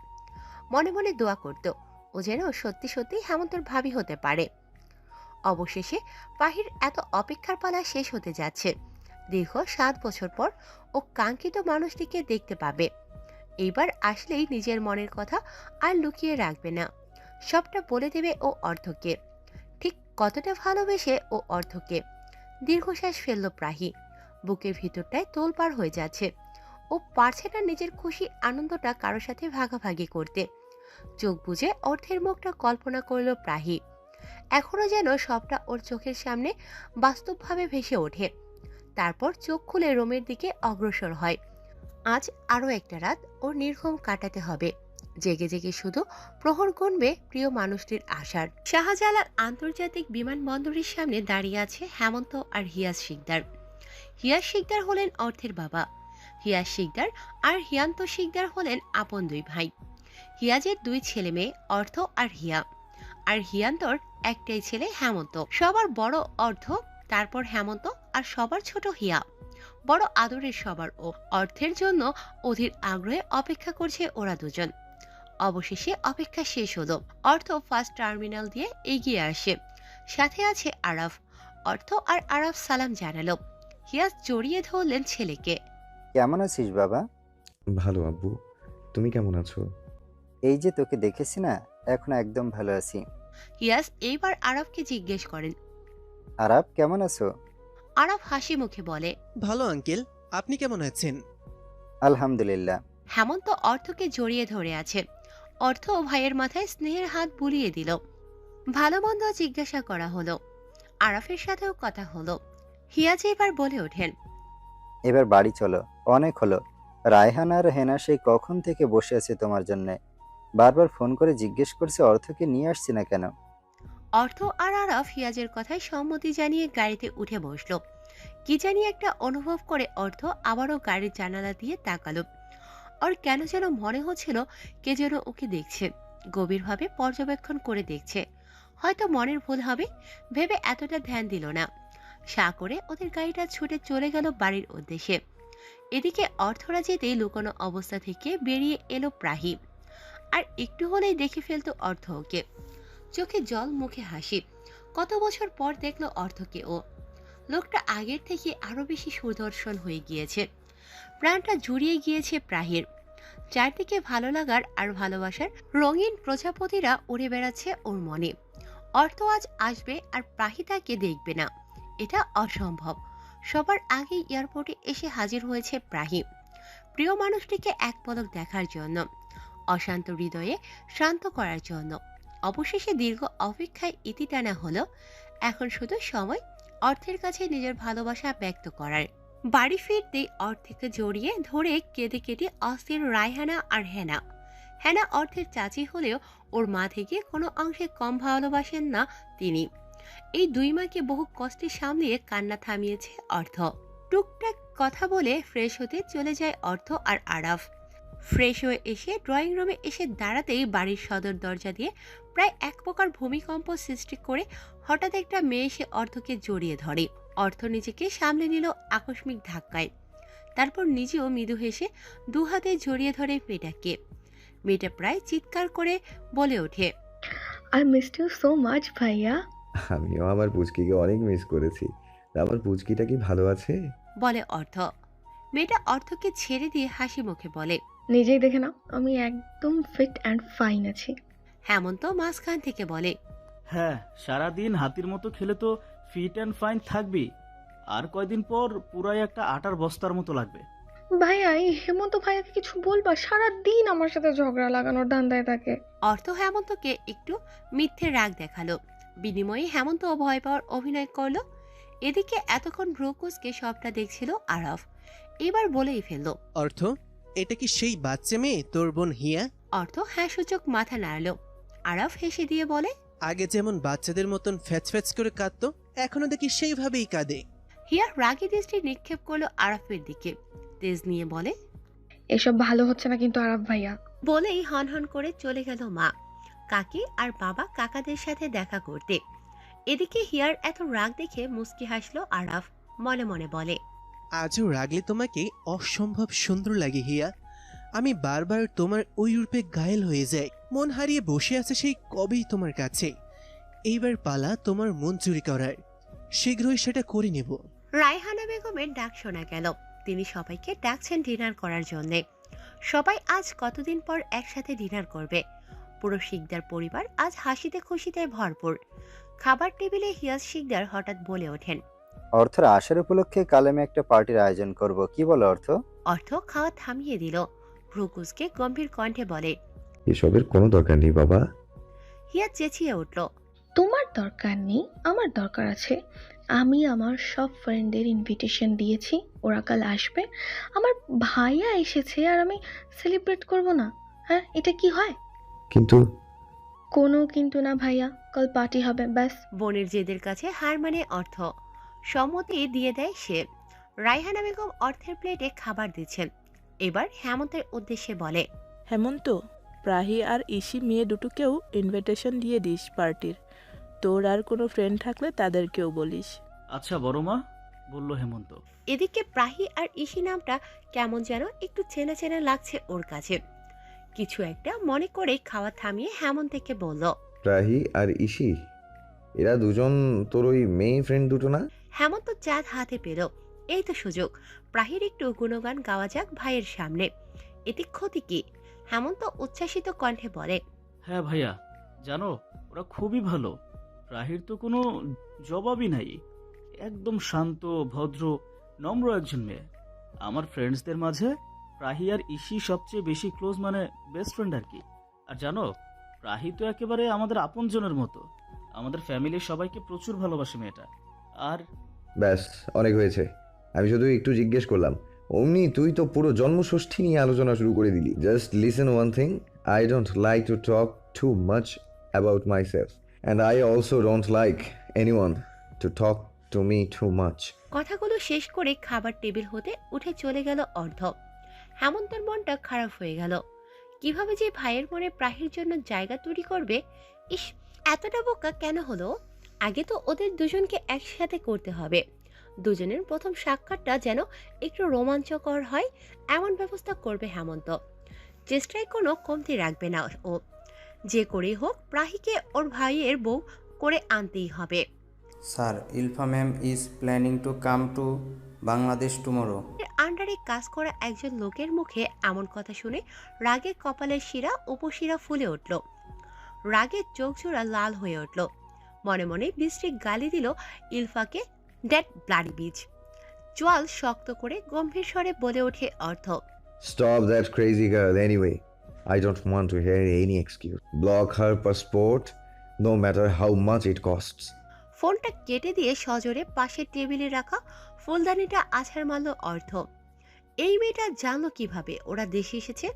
মনে মনে দোয়া করত ও যেন সত্যি সত্যি হেমন্তর ভাবি হতে পারে। অবশেষে প্রাহির এত অপেক্ষার পালা শেষ হতে যাচ্ছে। দীর্ঘ 7 বছর পর ও কাঙ্ক্ষিত মানুষটিকে দেখতে পাবে। এইবার আসলেই নিজের মনের কথা আর লুকিয়ে রাখবে না, সবটা বলে দেবে ও অর্থকে। ঠিক কতটা ভালোবেসে ও অর্থকে। দীর্ঘশ্বাস ফেলল প্রাহি, বুকের ভিতরটায় তোলপাড় হয়ে যাচ্ছে। ও পারছে না নিজের খুশি আনন্দটা কারোর সাথে ভাগাভাগি করতে। চোখ বুজে অর্থের মুখটা কল্পনা করল প্রাহি। এখনো যেন সবটা ওর চোখের সামনে বাস্তবভাবে ভেসে ওঠে। তারপর চোখ খুলে রুমের দিকে অগ্রসর হয়। আজ আরও একটা রাত ওর নির্ঘুম কাটাতে হবে। জেগে জেগে শুধু প্রহর গুনবে প্রিয় মানুষটির আশার। শাহজালাল আন্তর্জাতিক বিমানবন্দরের সামনে দাঁড়িয়ে আছে হেমন্ত আর হিয়াজ শিকদার। হিয়াজ শিকদার হলেন অর্থের বাবা। হিয়াজ শিকদার আর হিয়ান্ত শিকদার হলেন আপন 2 ভাই। হিয়াজের 2 ছেলে মেয়ে অর্থ আর হিয়া, আর হিয়ান্তর একটাই ছেলে হেমন্ত। সবার বড় অর্থ, তারপর হেমন্ত, আর সবার ছোট হিয়া। বড় আদরের সবার ও। অর্থের জন্য অধীর আগ্রহে অপেক্ষা করছে ওরা দুজন। অবশেষে অপেক্ষা শেষ হলো। অর্থ ফার্স্ট টার্মিনাল দিয়ে এগিয়ে আসে, সাথে আছে আরাফ। অর্থ আর আরাফ সালাম জানালো। হিয়াজ জড়িয়ে ধরলেন ছেলেকে। কেমন আছিস বাবা? ভালো আব্বু, তুমি কেমন আছো? এই যে তোকে দেখেছি না, এখন একদম ভালো আছি। হিয়াজ এইবার আরাফকে জিজ্ঞেস করেন। আরাব কেমন আছো? আরাফ হাসি মুখে বলে, ভালো আঙ্কেল, আপনি কেমন আছেন? আলহামদুলিল্লাহ। হেমন্ত অর্থকে জড়িয়ে ধরে আছে। অর্থ ভাইয়ের মাথায় স্নেহের হাত বুলিয়ে দিল। ভালো মন্দ জিজ্ঞাসা করা হলো, আরাফের সাথেও কথা হলো। হিয়াজ এবার বলে ওঠেন, এবার বাড়ি চলো, অনেক হলো। রায়হান আর হেনা সেই কখন থেকে বসে আছে তোমার জন্য, বারবার ফোন করে জিজ্ঞেস করছে অর্থকে নিয়ে আসছি না কেন। অর্থ আর আরাফ হিয়াজের কথায় সম্মতি জানিয়ে গাড়িতে উঠে বসলো। কি জানি একটা অনুভব করে অর্থ আবারও গাড়ির জানালা দিয়ে তাকালো। আর কেন যেন মনে হচ্ছিল কে যেন ওকে দেখছে, গভীরভাবে পর্যবেক্ষণ করে দেখছে। হয়তো মনের ভুল হবে ভেবে এতটা ধ্যান দিল না। সা করে ওদের গাড়িটা ছুটে চলে গেল বাড়ির উদ্দেশ্যে। এদিকে অর্থরা যেতেই লুকোনো অবস্থা থেকে বেরিয়ে এলো প্রাহি। আর একটু হলেই দেখে ফেলতো অর্থ ওকে। চোখে জল, মুখে হাসি। কত বছর পর দেখলো অর্থকে ও। লোকটা আগের থেকে আরো বেশি সুদর্শন হয়ে গিয়েছে। প্রাণটা জুড়িয়ে গিয়েছে প্রাহির। চারদিকে ভালো লাগার আর ভালোবাসার রঙিন প্রজাপতিরা উড়ে বেড়াচ্ছে ওর মনে। অর্থ আজ আসবে আর প্রাহি তাকে দেখবে না, এটা অসম্ভব। সবার আগে এয়ারপোর্টে এসে হাজির হয়েছে প্রাহি, প্রিয় মানুষটিকে এক পলক দেখার জন্য, অশান্ত হৃদয়ে শান্ত করার জন্য। অবশেষে দীর্ঘ অপেক্ষায় ইতি টানা হলো। এখন শুধু সময় অর্থের কাছে নিজের ভালোবাসা ব্যক্ত করার। বাড়ি ফিরতেই অর্থকে জড়িয়ে ধরে কেঁদে কেটে অস্থির রায়হানা আর হেনা। হেনা অর্থের চাচি হলেও ওর মা থেকে কোনো অংশে কম ভালোবাসেন না তিনি। এই 2 মাকে বহু কষ্টে সামলিয়ে কান্না থামিয়েছে অর্থ। টুকটাক কথা বলে ফ্রেশ হতে চলে যায় অর্থ আর আরাফ। ফ্রেশ হয়ে এসে ড্রয়িং রুমে এসে দাঁড়াতেই বাড়ির সদর দরজা দিয়ে প্রায় এক প্রকার ভূমিকম্প সৃষ্টি করে হঠাৎ একটা মেয়ে এসে অর্থকে জড়িয়ে ধরে। অর্থ নিজেকে সামলে নিল আকস্মিক ধাক্কায়, তারপর নিজেও মৃদু হেসে দু হাতে জড়িয়ে ধরে মেয়েটাকে। মেয়েটা প্রায় চিৎকার করে বলে ওঠে, I missed you so much ভাইয়া। আমিও আমার পুচকিকে অনেক মিস করেছি। তা আমার পুচকিটা কি ভালো আছে? বলে অর্থ। মেয়েটা অর্থকে ছেড়ে দিয়ে হাসি মুখে বলে, নিজেই দেখে নাও, আমি একদম ফিট অ্যান্ড ফাইন আছি। হেমন্ত মাঝখান থেকে বলে, হ্যাঁ, সারাদিন হাতির মতো খেলে তো ফিট অ্যান্ড ফাইন থাকবি, আর কয়দিন পর পুরাই একটা আটার বস্তার মতো লাগবে। ভাইয়া, এই হেমন্ত ভাইয়াকে কিছু বলবা? সারাদিন আমার সাথে ঝগড়া লাগানোর ধান্দায় থাকে। অর্থ হেমন্তকে একটু মিথ্যে রাগ দেখালো, বিনিময়ে হেমন্ত ভয় পাওয়ার অভিনয় করলো। এদিকে এতক্ষণ ব্রোকোসকে সবটা দেখছিল আরাফ, এবার বলেই ফেললো, অর্থ, এটা কি সেই বাচ্চা মেয়ে তোর বোন হিয়া? অর্থ হ্যাঁ সূচক মাথা নাড়ল। আরাফ হেসে দিয়ে বলে, আগে যেমন বাচ্চাদের মতন ফ্যাচ ফ্যাচ করে কাঁদতো, এখনো দেখি সেইভাবেই কাঁদে। হিয়া রাগী দৃষ্টি নিক্ষেপ করলো আরাফের দিকে, তেজ নিয়ে বলে, এসব ভালো হচ্ছে না কিন্তু আরাফ ভাইয়া। বলেই হন হন করে চলে গেল মা, কাকি আর বাবা কাকাদের সাথে দেখা করতে। এদিকে হিয়ার এত রাগ দেখে মুস্কি হাসলো আরাফ, মনে মনে বলে, আজও রাগলে তোমাকে অসম্ভব সুন্দর লাগে হিয়া। আমি বারবার তোমার ওই রূপে ঘায়েল হয়ে যাই, মন হারিয়ে বসে আছে সেই কবেই তোমার কাছে। এইবার পালা তোমার মন চুরি করার, শীঘ্রই সেটা করে নেব। রায়হানা বেগমের ডাক শোনা গেল, তিনি সবাইকে ডাকছেন ডিনার করার জন্যে। সবাই আজ কতদিন পর একসাথে ডিনার করবে। পুরো শিকদার পরিবার আজ হাসিতে খুশিতে ভরপুর। খাবার টেবিলে হিয়াজ শিকদার হঠাৎ বলে ওঠেন, অর্থর আসার উপলক্ষে কাল আমি একটা পার্টির আয়োজন করব, কি বলো অর্থ? অর্থ খাওয়া থামিয়ে দিল, ভ্রুকুসকে গম্ভীর কণ্ঠে বলে, এসবের কোনো দরকার নেই বাবা। হিয়া চেঁচিয়ে উঠল, তোমার দরকার নেই, আমার দরকার আছে। আমি আমার সব ফ্রেন্ডদের ইনভিটেশন দিয়েছি, ওরা কাল আসবে। আমার ভাইয়া এসেছে আর আমি সেলিব্রেট করব না? হ্যাঁ, এটা কি হয়? কিন্তু কোনো কিন্তু না ভাইয়া, কাল পার্টি হবে ব্যাস। বোনের জেদের কাছে হার মানে অর্থ, সম্মতি দিয়ে দেয় সে। রায়হানা বেগম অর্থের প্লেটে খাবার দিচ্ছেন, এবার হেমন্তের উদ্দেশ্যে বলে, হেমন্ত, প্রাহি আর ইসি মেয়ে দুটোকেও ইনভিটেশন দিয়ে দিস পার্টির। তোর আর কোনো ফ্রেন্ড থাকলে তাদেরকেও বলিস। আচ্ছা বড় মা, বলল হেমন্ত। এদিকে প্রাহি আর ইসি নামটা কেমন যেন একটু চেনা চেনা লাগছে ওর কাছে। কিছু একটা মনে করে খাওয়া থামিয়ে হেমন্তকে বলল, রাহি আর ইসি, এরা দুজন তোর ওই মেয়ে ফ্রেন্ড দুটো না? হেমন্ত চাঁদ হাতে পেল, এই তো সুযোগ, প্রাহির একটু গুণগান গাওয়া যাক ভাইয়ের সামনে, এতে ক্ষতি কি? হেমন্ত উচ্ছ্বাসিত কণ্ঠে বলে, হ্যাঁ ভাইয়া, জানো ওরা খুবই ভালো। রাহির তো কোনো জবাবই নাই, একদম শান্ত ভদ্র নম্র একজন মেয়ে। আমার ফ্রেন্ডসদের মাঝে প্রাহি আর ইসি সবচেয়ে বেশি ক্লোজ, মানে বেস্ট ফ্রেন্ড আর কি। আর জানো, প্রাহি তো একেবারে আমাদের আপনজনের মতো, আমাদের ফ্যামিলির সবাইকে প্রচুর ভালোবাসে মেয়েটা। আর ব্যাস, অনেক হয়েছে। আমি শুধু একটু জিজ্ঞেস করলাম, অমনি তুই তো পুরো জন্মষষ্ঠী নিয়ে আলোচনা শুরু করে দিলি। Just listen one thing, I don't like to talk too much about my self, and I also don't like anyone to talk to me too much. কথাগুলো শেষ করে খাবার টেবিল হতে উঠে চলে গেল অর্ধ। হেমন্তের মনটা খারাপ হয়ে গেল, কিভাবে যে ভাইয়ের মনে প্রাহির জন্য জায়গা তৈরি করবে। ইস, এতটা বোকা কেন হলো? আগে তো ওদের দুজনকে একসাথে করতে হবে, দুজনের প্রথম সাক্ষাৎটা যেন একটু রোমাঞ্চকর হয় এমন ব্যবস্থা করবে হেমন্ত। চেষ্টায় কোনো কমতি রাখবে না ও, যে করেই হোক প্রাহিকে ওর ভাইয়ের বউ করে আনতেই হবে। Sir, Ilfa ma'am is planning to come to Bangladesh tomorrow. আন্ডারে কাজ করা একজন লোকের মুখে এমন কথা শুনে রাগে কপালের শিরা উপশিরা ফুলে উঠল, রাগে চোখ জোড়া লাল হয়ে উঠল। মনে মনে বৃষ্টি গালি দিল ইলফাকে, ড্যাট ব্লাডি বিচ। চোয়াল শক্ত করে গম্ভীর স্বরে বলে ওঠে অর্থ, Stop that crazy girl anyway. I don't want to hear any excuse. Block her passport, no matter how much it costs. ফোনটা কেটে দিয়ে সজোরে পাশের টেবিলে রাখা ফুলদানিটা আছাড় মারল অর্থ। এই মেয়েটা জানলো কিভাবে ওরা দেশে এসেছে?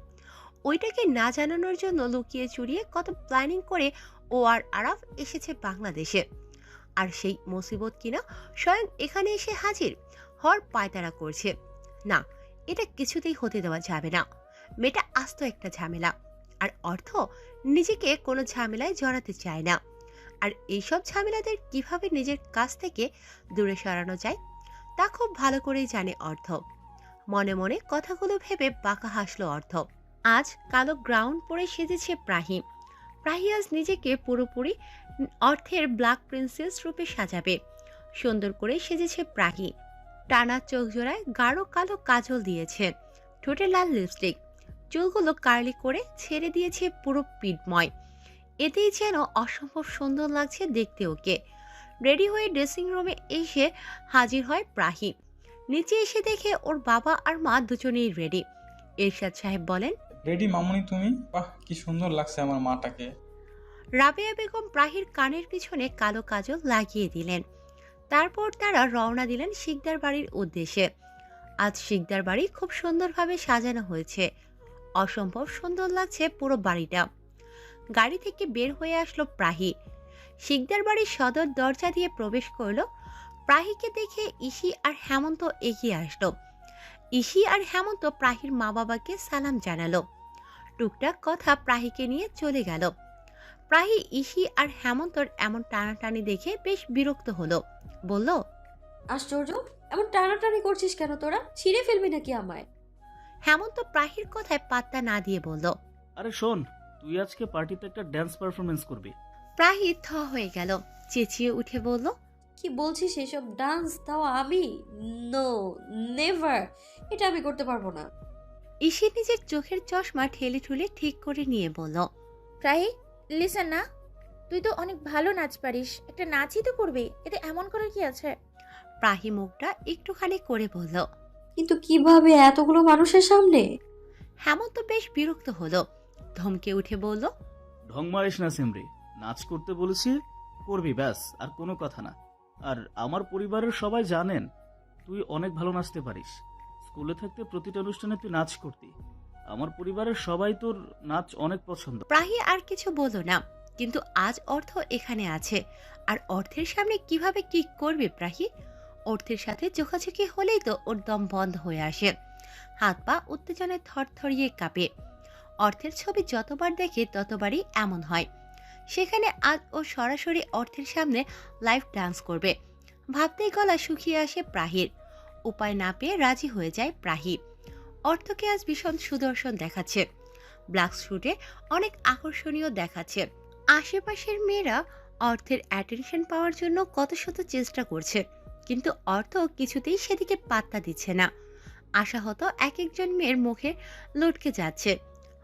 ওইটাকে না জানানোর জন্য লুকিয়ে চুরিয়ে কত প্ল্যানিং করে ও আর আরাফ এসেছে বাংলাদেশে। আর সেই মুসিবত কিনা স্বয়ং এখানে এসে হাজির হওয়ার পায়তারা করছে। না, এটা কিছুতেই হতে দেওয়া যাবে না। মেয়েটা আস্ত একটা ঝামেলা। আর অর্থ নিজেকে কোনো ঝামেলায় জড়াতে চায় না। আর এইসব ঝামেলাদের কিভাবে নিজের কাছ থেকে দূরে সরানো যায় তা খুব ভালো করেই জানে অর্থ। মনে মনে কথাগুলো ভেবে বাঁকা হাসলো অর্থ। আজ কালো গ্রাউন্ড পরে সেজেছে প্রাহি। প্রাহি আজ নিজেকে পুরোপুরি অর্থের ব্ল্যাক প্রিন্সেস রূপে সাজাবে। সুন্দর করে সেজেছে প্রাহি। টানা চোখ জোড়ায় গাঢ় কালো কাজল দিয়েছে, ঠোঁটে লাল লিপস্টিক, চুলগুলো কার্লি করে ছেড়ে দিয়েছে পুরো পিঠময়। এতেই যেন অসম্ভব সুন্দর লাগছে দেখতে ওকে। রেডি হয়ে ড্রেসিং রুমে এসে হাজির হয় প্রাহি। নিচে এসে দেখে ওর বাবা আর মা দুজনেই রেডি। এরশাদ সাহেব বলেন, রেডি মামুনি তুমি? বাহ, কি সুন্দর লাগছে আমার মাটাকে। রাবেয়া বেগম প্রাহির কানের পিছনে কালো কাজল লাগিয়ে দিলেন। তারপর তারা রওনা দিলেন শিকদার বাড়ির উদ্দেশ্যে। আজ শিকদার বাড়ি খুব সুন্দরভাবে সাজানো হয়েছে। অসম্ভব সুন্দর লাগছে পুরো বাড়িটা। গাড়ি থেকে বের হয়ে আসলো প্রাহি। শিকদার বাড়ির সদর দরজা দিয়ে প্রবেশ করলো। প্রাহিকে দেখে ইসি আর হেমন্ত এগিয়ে আসলো। ইসি আর হেমন্ত প্রাহির মা বাবাকে সালাম জানালো। টুকটাক কথা প্রাহিকে নিয়ে চলে গেল। প্রাহি ইসি আর হেমন্তর এমন টানাটানি দেখে বেশ বিরক্ত হলো। বলল, আশ্চর্য, এমন টানাটানি করছিস কেন তোরা? ছিঁড়ে ফেলবি নাকি আমায়? হেমন্ত প্রাহির কথায় পাত্তা না দিয়ে বলল, আরে শোন, তুই আজকে পার্টিতে একটা ড্যান্স পারফরমেন্স করবি। প্রাহি থ হয়ে গেল, চেঁচিয়ে উঠে বলল, কি বলছিস এসব? ডান্স? তাও আমি? নো, নেভার, এটা আমি করতে পারবো না। ইসি নিজের চোখের চশমা ঠেলে ঠুলে ঠিক করে নিয়ে বলল, প্রাহি লিসেন না, তুই তো অনেক ভালো নাচ পারিস, একটা নাচই তো করবি, এতে এমন করার কি আছে? প্রাহি মুখটা একটুখানি করে বলল, কিন্তু কিভাবে এতগুলো মানুষের সামনে? হেমন্ত বেশ বিরক্ত হলো, ধমকে উঠে বলল, ঢং মারিস না সিমরি, নাচ করতে বলেছি, করবি ব্যাস, আর কোনো কথা না। আর আমার পরিবারের সবাই জানেন তুই অনেক ভালো নাচতে পারিস। স্কুলে থাকতে প্রতিটা অনুষ্ঠানে তুই নাচ করতি। আমার পরিবারের সবাই তোর নাচ অনেক পছন্দ। প্রাহি আর কিছু বলল না, কিন্তু আজ অর্থ এখানে আছে, আর অর্থের সামনে কিভাবে কি করবে প্রাহি? অর্থের সাথে চোখাচোখি হলেই তো ওর দম বন্ধ হয়ে আসে, হাত পা উত্তেজনায় থরথরিয়ে কাঁপে। অর্থের ছবি যতবার দেখে ততবারই এমন হয়। সেখানে আজ ও সরাসরি অর্থের সামনে লাইভ ডান্স করবে। ভাবতেই গলা শুকিয়ে আসে প্রাহির। উপায় না পেয়ে রাজি হয়ে যায় প্রাহি। অর্থকে আজ ভীষণ সুদর্শন দেখাচ্ছে, ব্ল্যাক স্যুটে অনেক আকর্ষণীয় দেখাচ্ছে। আশেপাশের মেয়েরা অর্থের অ্যাটেনশন পাওয়ার জন্য কত শত চেষ্টা করছে, কিন্তু অর্থ কিছুতেই সেদিকে পাত্তা দিচ্ছে না। আশাহত এক একজন মেয়ের মুখে লটকে যাচ্ছে।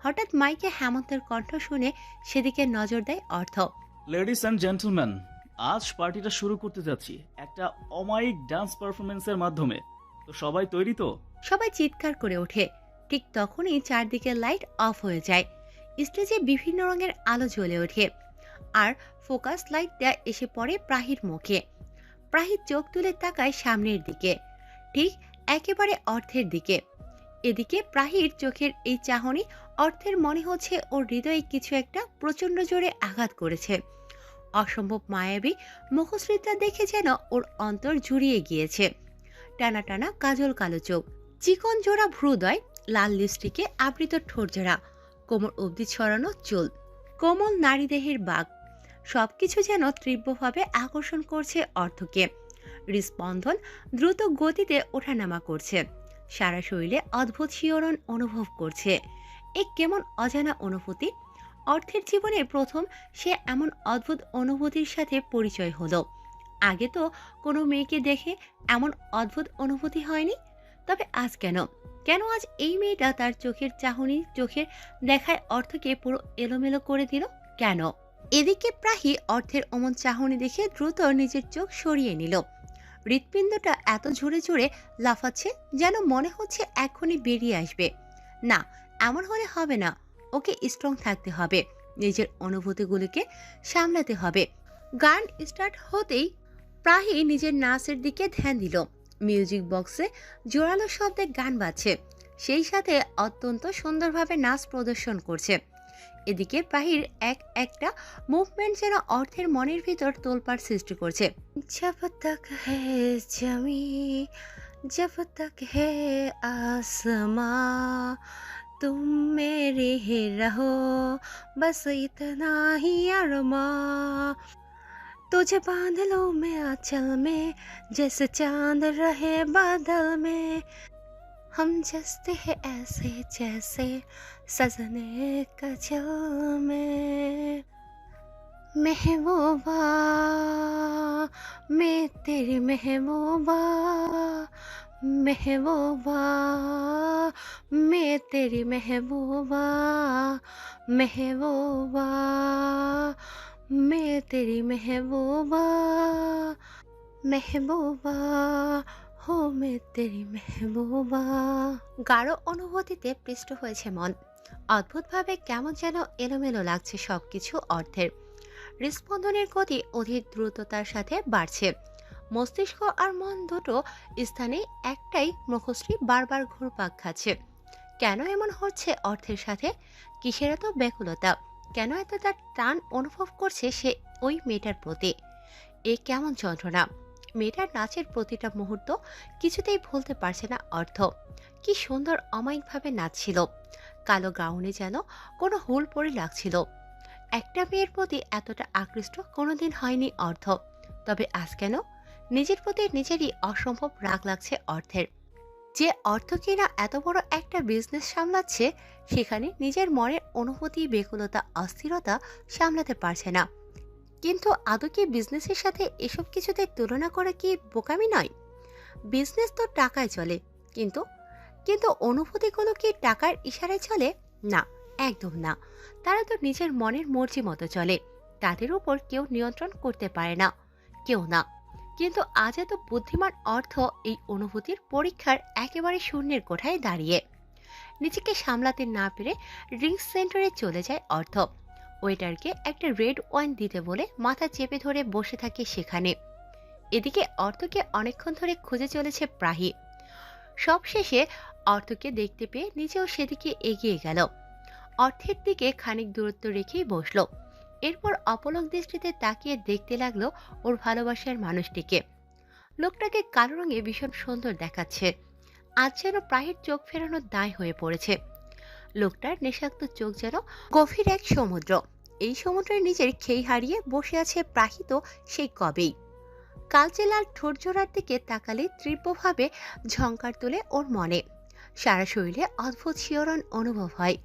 হঠাৎ মাইকে হেমন্তের কণ্ঠ শুনে সেদিকে নজর দেয় অর্থ। লেডিস অ্যান্ড জেন্টলম্যান, আজ পার্টিটা শুরু করতে যাচ্ছি একটা অমায়িক ডান্স পারফরমেন্সের মাধ্যমে। তো সবাই তৈরি তো? সবাই চিৎকার করে ওঠে। ঠিক তখনই চারদিকে লাইট অফ হয়ে যায়। স্টেজে বিভিন্ন রঙের আলো জ্বলে ওঠে, আর ফোকাস লাইটটা এসে পড়ে প্রাহির মুখে। প্রাহির চোখ তুলে তাকায় সামনের দিকে, ঠিক একেবারে অর্থের দিকে। এদিকে প্রাহির চোখের এই চাহনি অর্থের মনে হচ্ছে ওর হৃদয়ে কিছু একটা প্রচন্ড জোরে আঘাত করেছে। অসম্ভব মায়াবী মুখশ্রীটা দেখে যেন ওর অন্তর জুড়িয়ে গিয়েছে। টানা টানা কাজল কালো চোখ, চিকন জোড়া ভ্রুদয়, লাল লিপস্টিকে আবৃত ঠোঁট জোড়া, কোমর অবধি ছড়ানো চুল, কোমল নারী দেহের বাঘ, সবকিছু যেন তীব্রভাবে আকর্ষণ করছে অর্থকে। হৃস্পন্দন দ্রুত গতিতে ওঠানামা করছে। সারা শরীরে অদ্ভুত শিহরণ অনুভব করছে। এক কেমন অজানা অনুভূতি। অর্থের জীবনে প্রথম সে এমন অদ্ভুত অনুভূতির সাথে পরিচয় হলো। আগে তো কোনো মেয়েকে দেখে এমন অদ্ভুত অনুভূতি হয়নি। তবে আজ কেন কেন আজ এই মেয়েটা তার চোখের চাহনি, চোখের দেখায় অর্থকে পুরো এলোমেলো করে দিল কেন? এদিকে প্রাহি অর্থের অমন চাহনি দেখে দ্রুত নিজের চোখ সরিয়ে নিল। হৃৎপিণ্ডটা এত জোরে জোরে লাফাচ্ছে যেন মনে হচ্ছে এখনই বেরিয়ে আসবে। না, এমন হলে হবে না। ওকে স্ট্রং থাকতে হবে, নিজের অনুভূতিগুলোকে সামলাতে হবে। গান স্টার্ট হতেই প্রাহি নিজের নাচের দিকে ধ্যান দিল। মিউজিক বক্সে জোরালো শব্দে গান বাজছে, সেই সাথে অত্যন্ত সুন্দরভাবে নাচ প্রদর্শন করছে। এদিকে প্রাহির এক একটা মুভমেন্ট যেন অর্থের মনের ভিতর তোলপাড় সৃষ্টি করছে। জব তক হে জমি, জব তক হে আসমাঁ, तुम मेरे ही रहो, बस इतना ही अरमां। तुझे बांध लो मैं आंचल में, जैसे चांद रहे बादल में। हम जसते हैं ऐसे जैसे सजने का जल में। महबूबा मैं तेरी महबूबा, महबूबा मैं तेरी महबूबा, महबूबा मैं तेरी महबूबा, महबूबा हो मैं तेरी মেহবুবা। গাঢ় অনুভূতিতে পৃষ্ঠ হয়েছে মন। অদ্ভুতভাবে কেমন যেন এলোমেলো লাগছে সবকিছু অর্থের। হৃদস্পন্দনের গতি অধিক দ্রুততার সাথে বাড়ছে। মস্তিষ্ক আর মন দুটো স্থানে একটাই মুখশ্রী বারবার ঘুরপাক খাচ্ছে। কেন এমন হচ্ছে অর্থের সাথে? কিসের এত ব্যাকুলতা? কেন এত তার টান অনুভব করছে সে ওই মেয়েটার প্রতি? এ কেমন যন্ত্রণা! মেয়েটার নাচের প্রতিটা মুহূর্ত কিছুতেই ভুলতে পারছে না অর্থ। কি সুন্দর অমায়িকভাবে নাচছিল। কালো গাউনে যেন কোনো হুল পরে লাগছিল। একটা মেয়ের প্রতি এতটা আকৃষ্ট কোনোদিন হয়নি অর্থ। তবে আজ কেন নিজের প্রতি নিজেরই অসম্ভব রাগ লাগছে অর্থের। যে অর্থ কিনা এত বড় একটা বিজনেস সামলাচ্ছে, সেখানে নিজের মনের অনুভূতি, বেকুলতা, অস্থিরতা সামলাতে পারছে না। কিন্তু আদৌ কি বিজনেসের সাথে এসব কিছুতে তুলনা করা কি বোকামি নয়? বিজনেস তো টাকায় চলে, কিন্তু কিন্তু অনুভূতিগুলো কি টাকার ইশারায় চলে? না, একদম না। তারা তো নিজের মনের মর্জি মতো চলে। তাদের উপর কেউ নিয়ন্ত্রণ করতে পারে না, কেউ না। কিন্তু আজ এত বুদ্ধিমান অর্থ এই অনুভূতির পরীক্ষার একেবারে শূন্যের কোঠায় দাঁড়িয়ে। নিজেকে সামলাতে না পেরে ড্রিঙ্কস সেন্টারে চলে যায় অর্থ। ওয়েটারকে একটা রেড ওয়াইন দিতে বলে মাথা চেপে ধরে বসে থাকে সেখানে। এদিকে অর্থকে অনেকক্ষণ ধরে খুঁজে চলেছে প্রাহি। সবশেষে অর্থকে দেখতে পেয়ে নিজেও সেদিকে এগিয়ে গেল। অর্থের দিকে খানিক দূরত্ব রেখেই বসলো। এরপর অপলক দৃষ্টিতে তাকিয়ে দেখতে লাগলো ওর ভালোবাসার মানুষটিকে। লোকটাকে কালো রঙে ভীষণ সুন্দর দেখাচ্ছে। আজ যেন প্রাহির চোখ ফেরানোর দায় হয়ে পড়েছে। লোকটার নেশাক্ত চোখ যেন গভীর এক সমুদ্র। এই সমুদ্রের নিজের খেই হারিয়ে বসে আছে প্রাহিত সেই কবেই। কালচে লাল ঠোঁট জোড়ার দিকে তাকালে তীব্রভাবে ঝংকার তোলে ওর মনে। সারা শরীরে অদ্ভুত শিহরণ অনুভব হয়।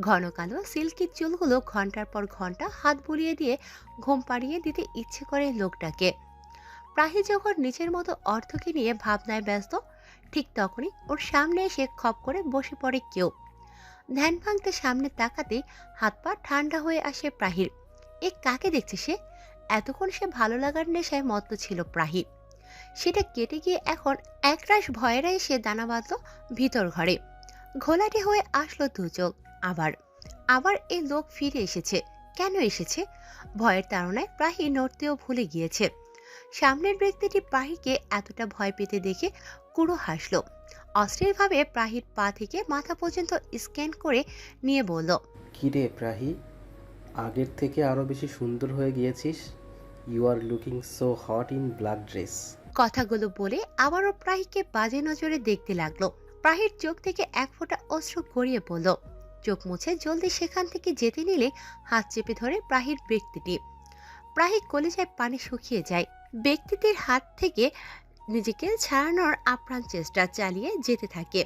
ঘন কালো সিল্কি চুলগুলো ঘন্টার পর ঘন্টা হাত বুলিয়ে দিয়ে ঘুম পাড়িয়ে দিতে ইচ্ছে করে লোকটাকে। প্রাহি যখন নিজের মতো অর্থকে নিয়ে ভাবনায় ব্যস্ত, ঠিক তখনই ওর সামনে এসে খপ করে বসে পড়ে কেউ। ধ্যান ভাঙতে সামনে তাকাতেই হাত পা ঠান্ডা হয়ে আসে প্রাহির। এ কাকে দেখছে সে? এতক্ষণ সে ভালো লাগার নেশায় মত্ত ছিল প্রাহি। সেটা কেটে গিয়ে এখন একরাশ ভয়েরা এসে দানা বাঁধল ভিতর ঘরে। ঘোলাটে হয়ে আসলো দু চোখ। আবার আবার এই লোক ফিরে এসেছে। কেন এসেছে? ভয়ের তাড়নায় প্রাহি নড়তেও ভুলে গিয়েছে। সামনের ব্যক্তিটি প্রাহিকে এতটা ভয় পেতে দেখে কুড়ো হাসল। অস্থিরভাবে প্রাহির পা থেকে মাথা পর্যন্ত স্ক্যান করে নিয়ে বলল, কিরে প্রাহি, আগের থেকে আরো বেশি সুন্দর হয়ে গিয়েছিস। You are looking so hot in black dress. কথাগুলো বলে আবারও প্রাহিকে বাজে নজরে দেখতে লাগলো। প্রাহির চোখ থেকে এক ফোঁটা অশ্রু গড়িয়ে পড়ল। চোখ মুছে জলদি সেখান থেকে যেতে নিলে হাত চেপে ধরে প্রাহির ব্যক্তিটি। প্রাহি কলিজায় পানি শুকিয়ে যায়। ব্যক্তিটির হাত থেকে নিজেকে ছাড়ানোর আপ্রাণ চেষ্টা চালিয়ে যেতে থাকে।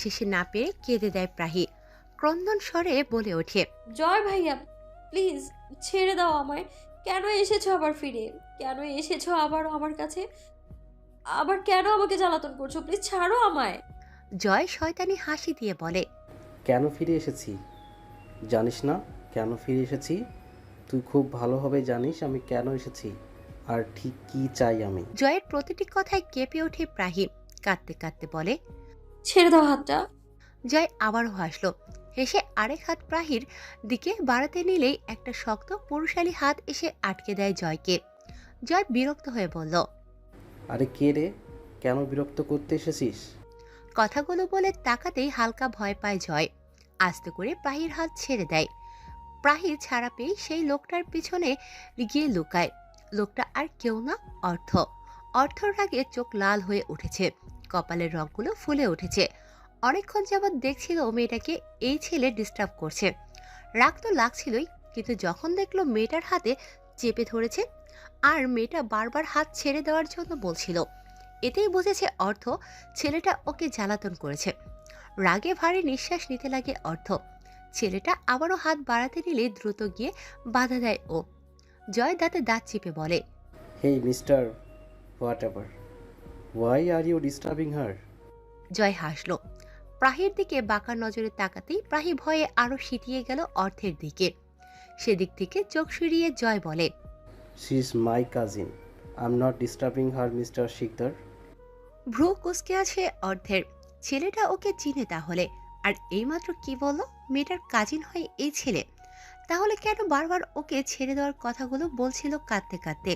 শেষে না পেরে কেঁদে দেয় প্রাহি। ক্রন্দন স্বরে বলে ওঠে, জয় ভাইয়া, প্লিজ ছেড়ে দাও আমায়। কেন এসেছো আবার ফিরে? কেন এসেছো আবার আমার কাছে? আবার কেন আমাকে জ্বালাতন করছো? প্লিজ ছাড়ো আমায়। জয় শয়তানি হাসি দিয়ে বলে, কেন ফিরে এসেছি জানিস না? কেন ফিরে এসেছি তুই খুব ভালোভাবে জানিস আমি কেন এসেছি আর ঠিক কি চাই আমি। জয়ের প্রতিটি কথায় কেঁপে ওঠে প্রাহি। কাঁদতে কাঁদতে বলে, ছেড়ে দাও হাতটা। জয় আবারও হাসলো। হেসে আরেক হাত প্রাহির দিকে বাড়াতে নিলেই একটা শক্ত পুরুষালী হাত এসে আটকে দেয় জয়কে। জয় বিরক্ত হয়ে বলল, আরে কে রে, কেন বিরক্ত করতে এসেছিস? কথাগুলো বলে তাকাতেই হালকা ভয় পায় জয়। আস্তে করে প্রাহির হাত ছেড়ে দেয়। প্রাহি ছাড়া পেয়ে সেই লোকটার পিছনে গিয়ে লুকায়। লোকটা আর কেউ না, অর্থ। অর্থর রাগে চোখ লাল হয়ে উঠেছে, কপালের রগগুলো ফুলে উঠেছে। অনেকক্ষণ যাবৎ দেখছিল মেয়েটাকে এই ছেলে ডিস্টার্ব করছে। রাগ তো লাগছিলই, কিন্তু যখন দেখলো মেয়েটার হাতে চেপে ধরেছে আর মেয়েটা বারবার হাত ছেড়ে দেওয়ার জন্য বলছিল, এতেই বুঝেছে অর্থ ছেলেটা ওকে জ্বালাতন করেছে। রাগে ভারী নিঃশ্বাস নিতে লাগে অর্থ। ছেলেটা আবারও হাত বাড়াতে নিলে দ্রুত গিয়ে বাধা দেয় ও। জয় দাঁতে দাঁত চিপে বলে, hey mister whatever, why are you disturbing her? Joy হাসল। প্রাহির দিকে বাঁকা নজরে তাকাতেই প্রাহি ভয়ে আরো সিটিয়ে গেল অর্থের দিকে। সেদিক থেকে চোখ সরিয়ে জয় বলে, she is my cousin, I am not disturbing her mister Sikdar. ভ্রু কুসকে আছে অর্থের। ছেলেটা ওকে চিনে তাহলে, আর এইমাত্র কি বললো মেয়েটার কাজিন হয় এই ছেলে। তাহলে কেন বারবার ওকে ছেড়ে দেওয়ার কথাগুলো বলছিল কাঁদতে কাঁদতে?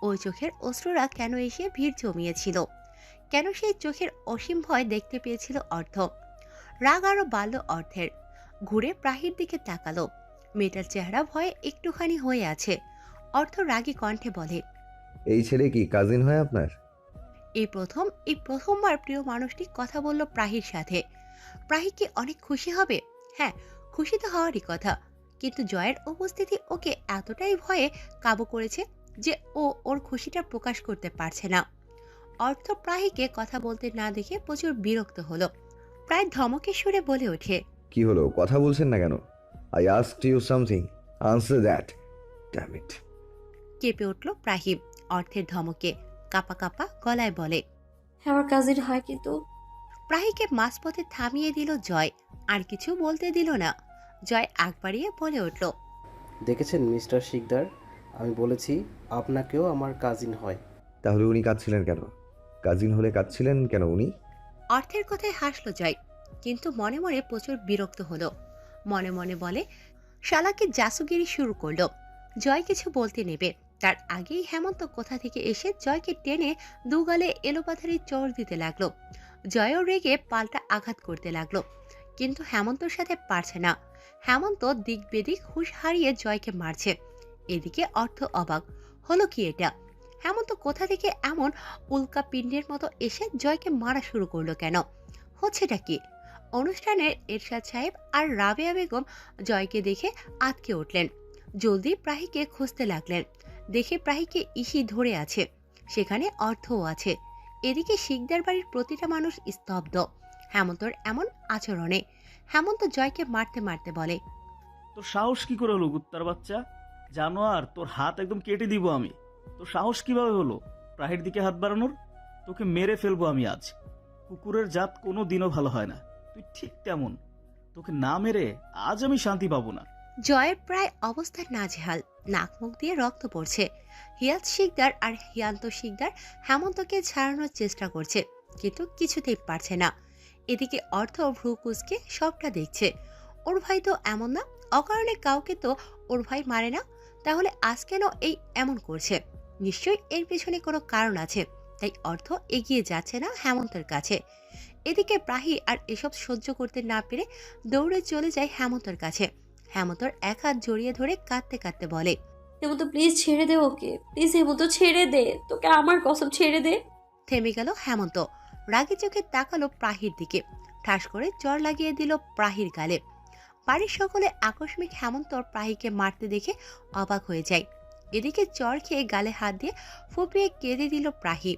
ওই চোখের অশ্রুরা কেন এসে ভিড় জমিয়েছিল? কেন সেই চোখের অসীম ভয় দেখতে পেয়েছিল অর্থ? রাগ আরো বাড়ল অর্থের। ঘুরে প্রাহির দিকে তাকালো। মেয়েটার চেহারা ভয়ে একটুখানি হয়ে আছে। অর্থ রাগী কণ্ঠে বলে, এই ছেলে কি কাজিন হয় আপনার? এই প্রথমবার প্রিয় মানুষটি কথা বলল প্রাহির সাথে। প্রাহি কি অনেক খুশি হবে? হ্যাঁ, খুশি তো হওয়ারই কথা, কিন্তু জয়ের উপস্থিতি ওকে এতটাই ভয়ে কাবু করেছে যে ও ওর খুশিটা প্রকাশ করতে পারছে না। অর্থ প্রাহিকে কথা বলতে না দেখে প্রচুর বিরক্ত হলো। প্রায় ধমকে সুরে বলে ওঠে, কি হলো, কথা বলছেন না কেন? I asked you something, answer that, damn it. কেঁপে উঠল প্রাহি অর্থের ধমকে। কাপা কাপা গলায় বলে, আমার কাজিন হয় কিন্তু। প্রাহিকে মাঝপথে থামিয়ে দিল জয়। আর কিছু বলতে দিল না। জয় আগ বাড়িয়ে বলে উঠল, দেখেছেন মিস্টার শিকদার, আমি বলেছি আপনাকেও আমার কাজিন হয়। তাহলে উনি কাঁদছিলেন কেন? কাজিন হলে কাঁদছিলেন কেন উনি? অর্থের কথায় হাসলো জয়, কিন্তু মনে মনে প্রচুর বিরক্ত হলো। মনে মনে বলে, শালাকে জাসুগিরি শুরু করলো। জয় কিছু বলতে নেবে তার আগেই হেমন্ত কোথা থেকে এসে জয়কে টেনে দুগালে এলোপাথারি চড় দিতে লাগলো। জয়ও রেগে পাল্টা আঘাত করতে লাগলো, কিন্তু হেমন্তর সাথে পারছে না। হেমন্ত দিক বেদিক হুঁশ হারিয়ে জয়কে মারছে। এদিকে অর্থ অবাক হলো, কি এটা? হেমন্ত কোথা থেকে এমন উল্কা পিণ্ডের মতো এসে জয়কে মারা শুরু করলো কেন? হচ্ছেটা কি? অনুষ্ঠানের এরশাদ সাহেব আর রাবেয়া বেগম জয়কে দেখে আটকে উঠলেন। জলদি প্রাহিকে খুঁজতে লাগলেন। দেখে প্রাহিকে ইসি ধরে আছে, সেখানে অর্থও আছে। এদিকে শিকদার বাড়ির প্রতিটা মানুষ স্তব্ধ হেমন্তর এমন আচরণে। হেমন্ত জয়কে মারতে মারতে বলে, তোর সাহস কি করে হলো কুত্তার বাচ্চা? জানোয়ার, তোর হাত একদম কেটে দিব আমি। তোর সাহস কিভাবে হলো প্রাহের দিকে হাত বাড়ানোর? তোকে মেরে ফেলবো আমি আজ। কুকুরের জাত কোনো দিনও ভালো হয় না, তুই ঠিক তেমন। তোকে না মেরে আজ আমি শান্তি পাবো না। জয়ের প্রায় অবস্থা নাজেহাল, নাক মুখ দিয়ে রক্ত পড়ছে। হিয়াত শিকদার আর হিয়ান্ত শিকদার হেমন্তকে ছাড়ানোর চেষ্টা করছে, কিন্তু কিছুতেই পারছে না। এদিকে অর্থ ভ্রু কুচকে সবটা দেখছে। ওর ভাই তো এমন না, অকারণে কাউকে তো ওর ভাই মারে না। তাহলে আজ কেন এই এমন করছে? নিশ্চয়ই এর পেছনে কোনো কারণ আছে, তাই অর্থ এগিয়ে যাচ্ছে না হেমন্তের কাছে। এদিকে প্রাহি আর এসব সহ্য করতে না পেরে দৌড়ে চলে যায় হেমন্তের কাছে। হেমন্তর এক হাত জড়িয়ে ধরে কাঁদতে কাঁদতে বলে, হেমন্ত প্লিজ ছেড়ে দে ওকে, প্লিজ হেমন্ত ছেড়ে দে, তোকে আমার কসম ছেড়ে দে। থেমে গেল হেমন্ত। রাগি চোখে তাকালো প্রাহির দিকে। ঠাস করে চড় লাগিয়ে দিল প্রাহির গালে। বাড়ির সকলে আকস্মিক হেমন্তর প্রাহিকে মারতে দেখে অবাক হয়ে যায়। এদিকে চড় খেয়ে গালে হাত দিয়ে ফুপিয়ে কেঁদে দিল প্রাহি।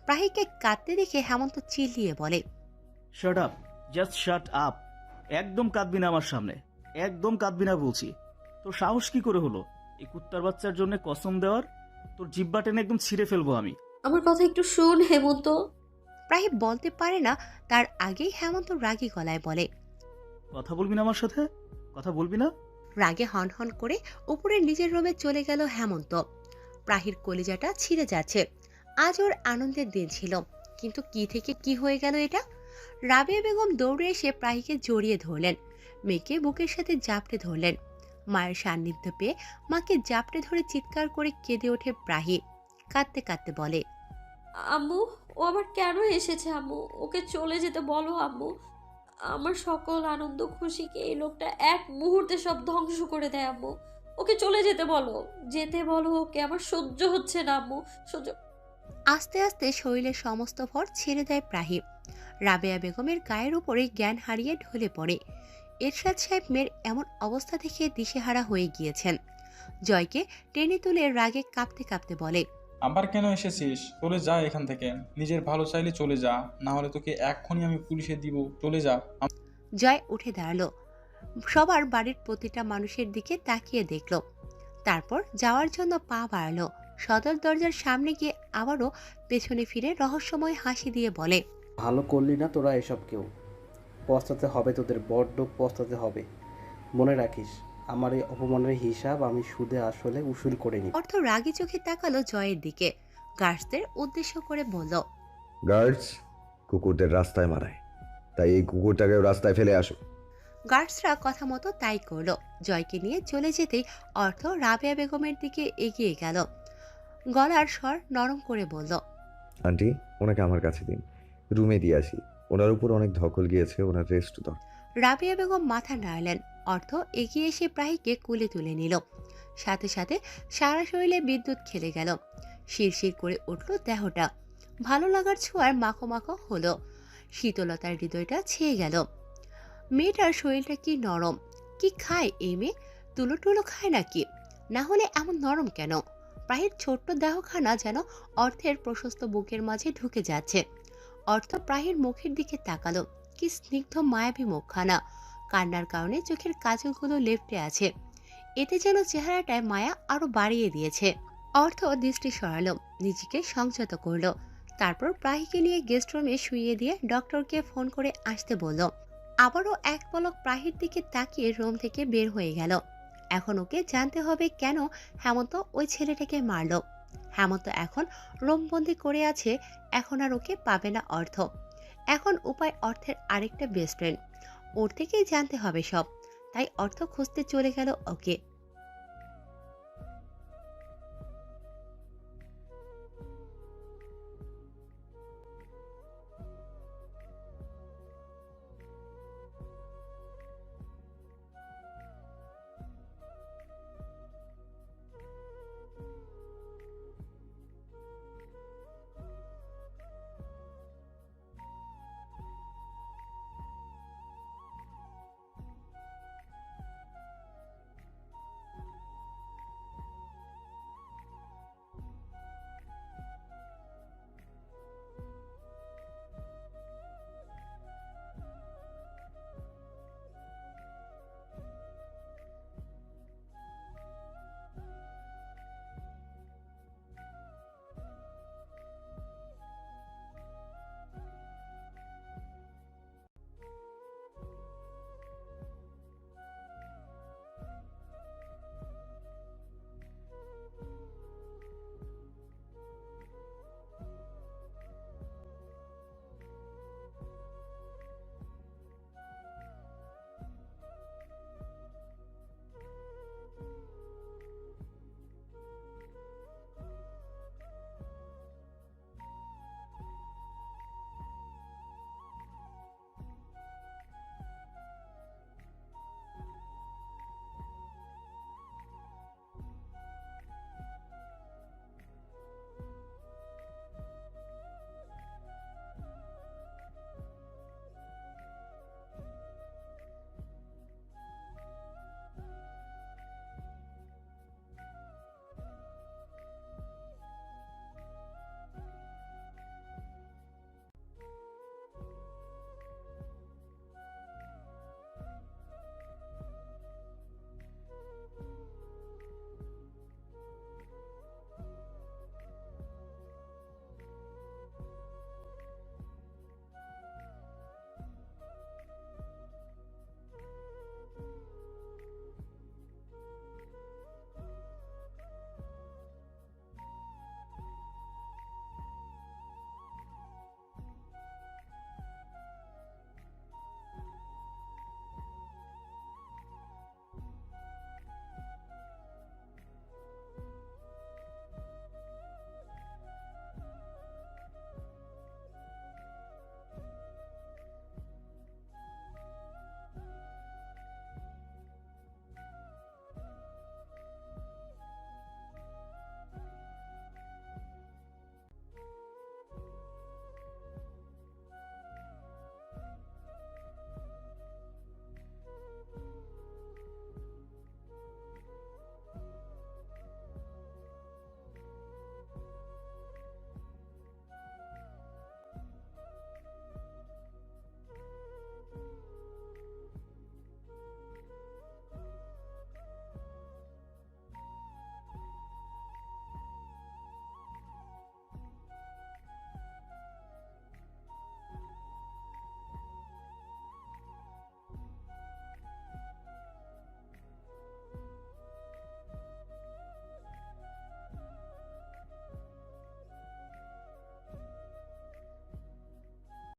প্রাহিকে কাঁদতে দেখে হেমন্ত চিল্লিয়ে বলে, shut up, just shut up. একদম কাঁদবি না আমার সামনে, একদম কাঁদবি না বলছি। তোর সাহস কি করে হলো এই কুত্তার বাচ্চার জন্য কসম দেওয়ার? তোর জিব্বা টেনে একদম ছিঁড়ে ফেলবো আমি। আমার কথা একটু শোন হেমন্ত। প্রাহি বলতে পারে না তার আগেই হেমন্ত রাগী গলায় বলে, কথা বলবি না আমার সাথে? কথা বলবি না? রাগে হন হন করে উপরে নিজের রুমে চলে গেল হেমন্ত। প্রাহির কলিজাটা ছিঁড়ে যাচ্ছে। আজ ওর আনন্দের দিন ছিল, কিন্তু কি থেকে কি হয়ে গেল এটা? রাবেয়া বেগম দৌড়ে এসে প্রাহিকে জড়িয়ে ধরলেন। মেয়েকে বুকের সাথে জাপটে ধরলেন। মায়ের সান্নিধ্য পেয়ে মাকে জাপটে ধরে চিৎকার করে কেঁদে ওঠে প্রাহি। কাঁদতে কাঁদতে বলে, আম্মু, ও আবার কেন এসেছে আম্মু? ওকে চলে যেতে বলো আম্মু। আমার সকল আনন্দ খুশিকে এই লোকটা এক মুহূর্তে সব ধ্বংস করে দেয় আম্মু। ওকে চলে যেতে বলো, যেতে বলো ওকে, আমার সহ্য হচ্ছে না আম্মু, সহ্য। আস্তে আস্তে শরীরের সমস্ত ভর ছেড়ে দেয় প্রাহি। রাবেয়া বেগমের গায়ের উপরে জ্ঞান হারিয়ে ঢলে পড়ে। এরশাদ সাহেব মেয়ের এমন অবস্থা দেখে দিশেহারা হয়ে গিয়েছেন। জয়কে টেনে তুলে রাগে কাঁপতে কাঁপতে বলে, আবার কেন এসেছিস? চলে যা এখান থেকে। নিজের ভালো চাইলে চলে যা, না হলে তোকে এক্ষুনি আমি পুলিশে দিব। চলে যা। জয় উঠে দাঁড়ালো, সবার বাড়ির প্রতিটা মানুষের দিকে তাকিয়ে দেখল, তারপর যাওয়ার জন্য পা বাড়ালো। সদর দরজার সামনে গিয়ে আবারও পেছনে ফিরে রহস্যময় হাসি দিয়ে বলে, ভালো করলি না তোরা এসব কেউ। পস্তাতে হবে তোদের, বড্ড পস্তাতে হবে। মনে রাখিস, আমার এই অপমানের হিসাব আমি সুদে আসলে উসুল করে নিই। অর্থ রাগী চোখে তাকালো জয়ের দিকে, গার্ডসদের উদ্দেশ্য করে বলল, গার্ডস কুকুরদের রাস্তায় মারায়, তাই এই কুকুরটাকেও রাস্তায় ফেলে আসো। গার্ডসরা কথা মতো তাই করলো। জয়কে নিয়ে চলে যেতেই অর্থ রাবেয়া বেগমের দিকে এগিয়ে গেল, গলার স্বর নরম করে বলল, আন্টি, ওনাকে আমার কাছে দিন, রুমে দিয়ে আসি। ওনার উপর অনেক ধকল গিয়েছে, ওনার রেস্ট দাও। রাবেয়া বেগম মাথা নাড়লেন। অর্থ এগিয়ে এসে প্রাহীকে কোলে তুলে নিল। সাথে সাথে সারা শরীরে বিদ্যুৎ খেলে গেল, শিরশির করে উঠল দেহটা। ভালো লাগার ছোঁয়ার মাখো মাখো হলো, শীতলতার হৃদয়টা ছেয়ে গেল। মেয়েটার শরীরটা কি নরম! কি খায় এই মেয়ে? তুলো টুলো খায় নাকি? না হলে এমন নরম কেন? প্রাহের ছোট্ট দেহখানা যেন অর্থের প্রশস্ত বুকের মাঝে ঢুকে যাচ্ছে। অর্থ প্রাহের মুখের দিকে তাকালো, কি স্নিগ্ধ মায়াবী মুখখানা। কান্নার কারণে চোখের কাজলগুলো লেপ্টে আছে, এতে যেন চেহারাটায় মায়া আরো বাড়িয়ে দিয়েছে। অর্থ দৃষ্টি সরালো, নিজেকে সংযত করলো, তারপর প্রাহীকে নিয়ে গেস্ট রুমে শুইয়ে দিয়ে ডক্টরকে ফোন করে আসতে বলল। আবারও এক পলক প্রাহীর দিকে তাকিয়ে রুম থেকে বের হয়ে গেল। এখন ওকে জানতে হবে কেন হেমন্ত ওই ছেলেটাকে মারল। হেমন্ত এখন রুমবন্দি করে আছে, এখন আর ওকে পাবে না অর্থ। এখন উপায় অর্থের আরেকটা বেস্ট ফ্রেন্ড, ওর থেকেই জানতে হবে সব। তাই অর্থ খুঁজতে চলে গেল ওকে।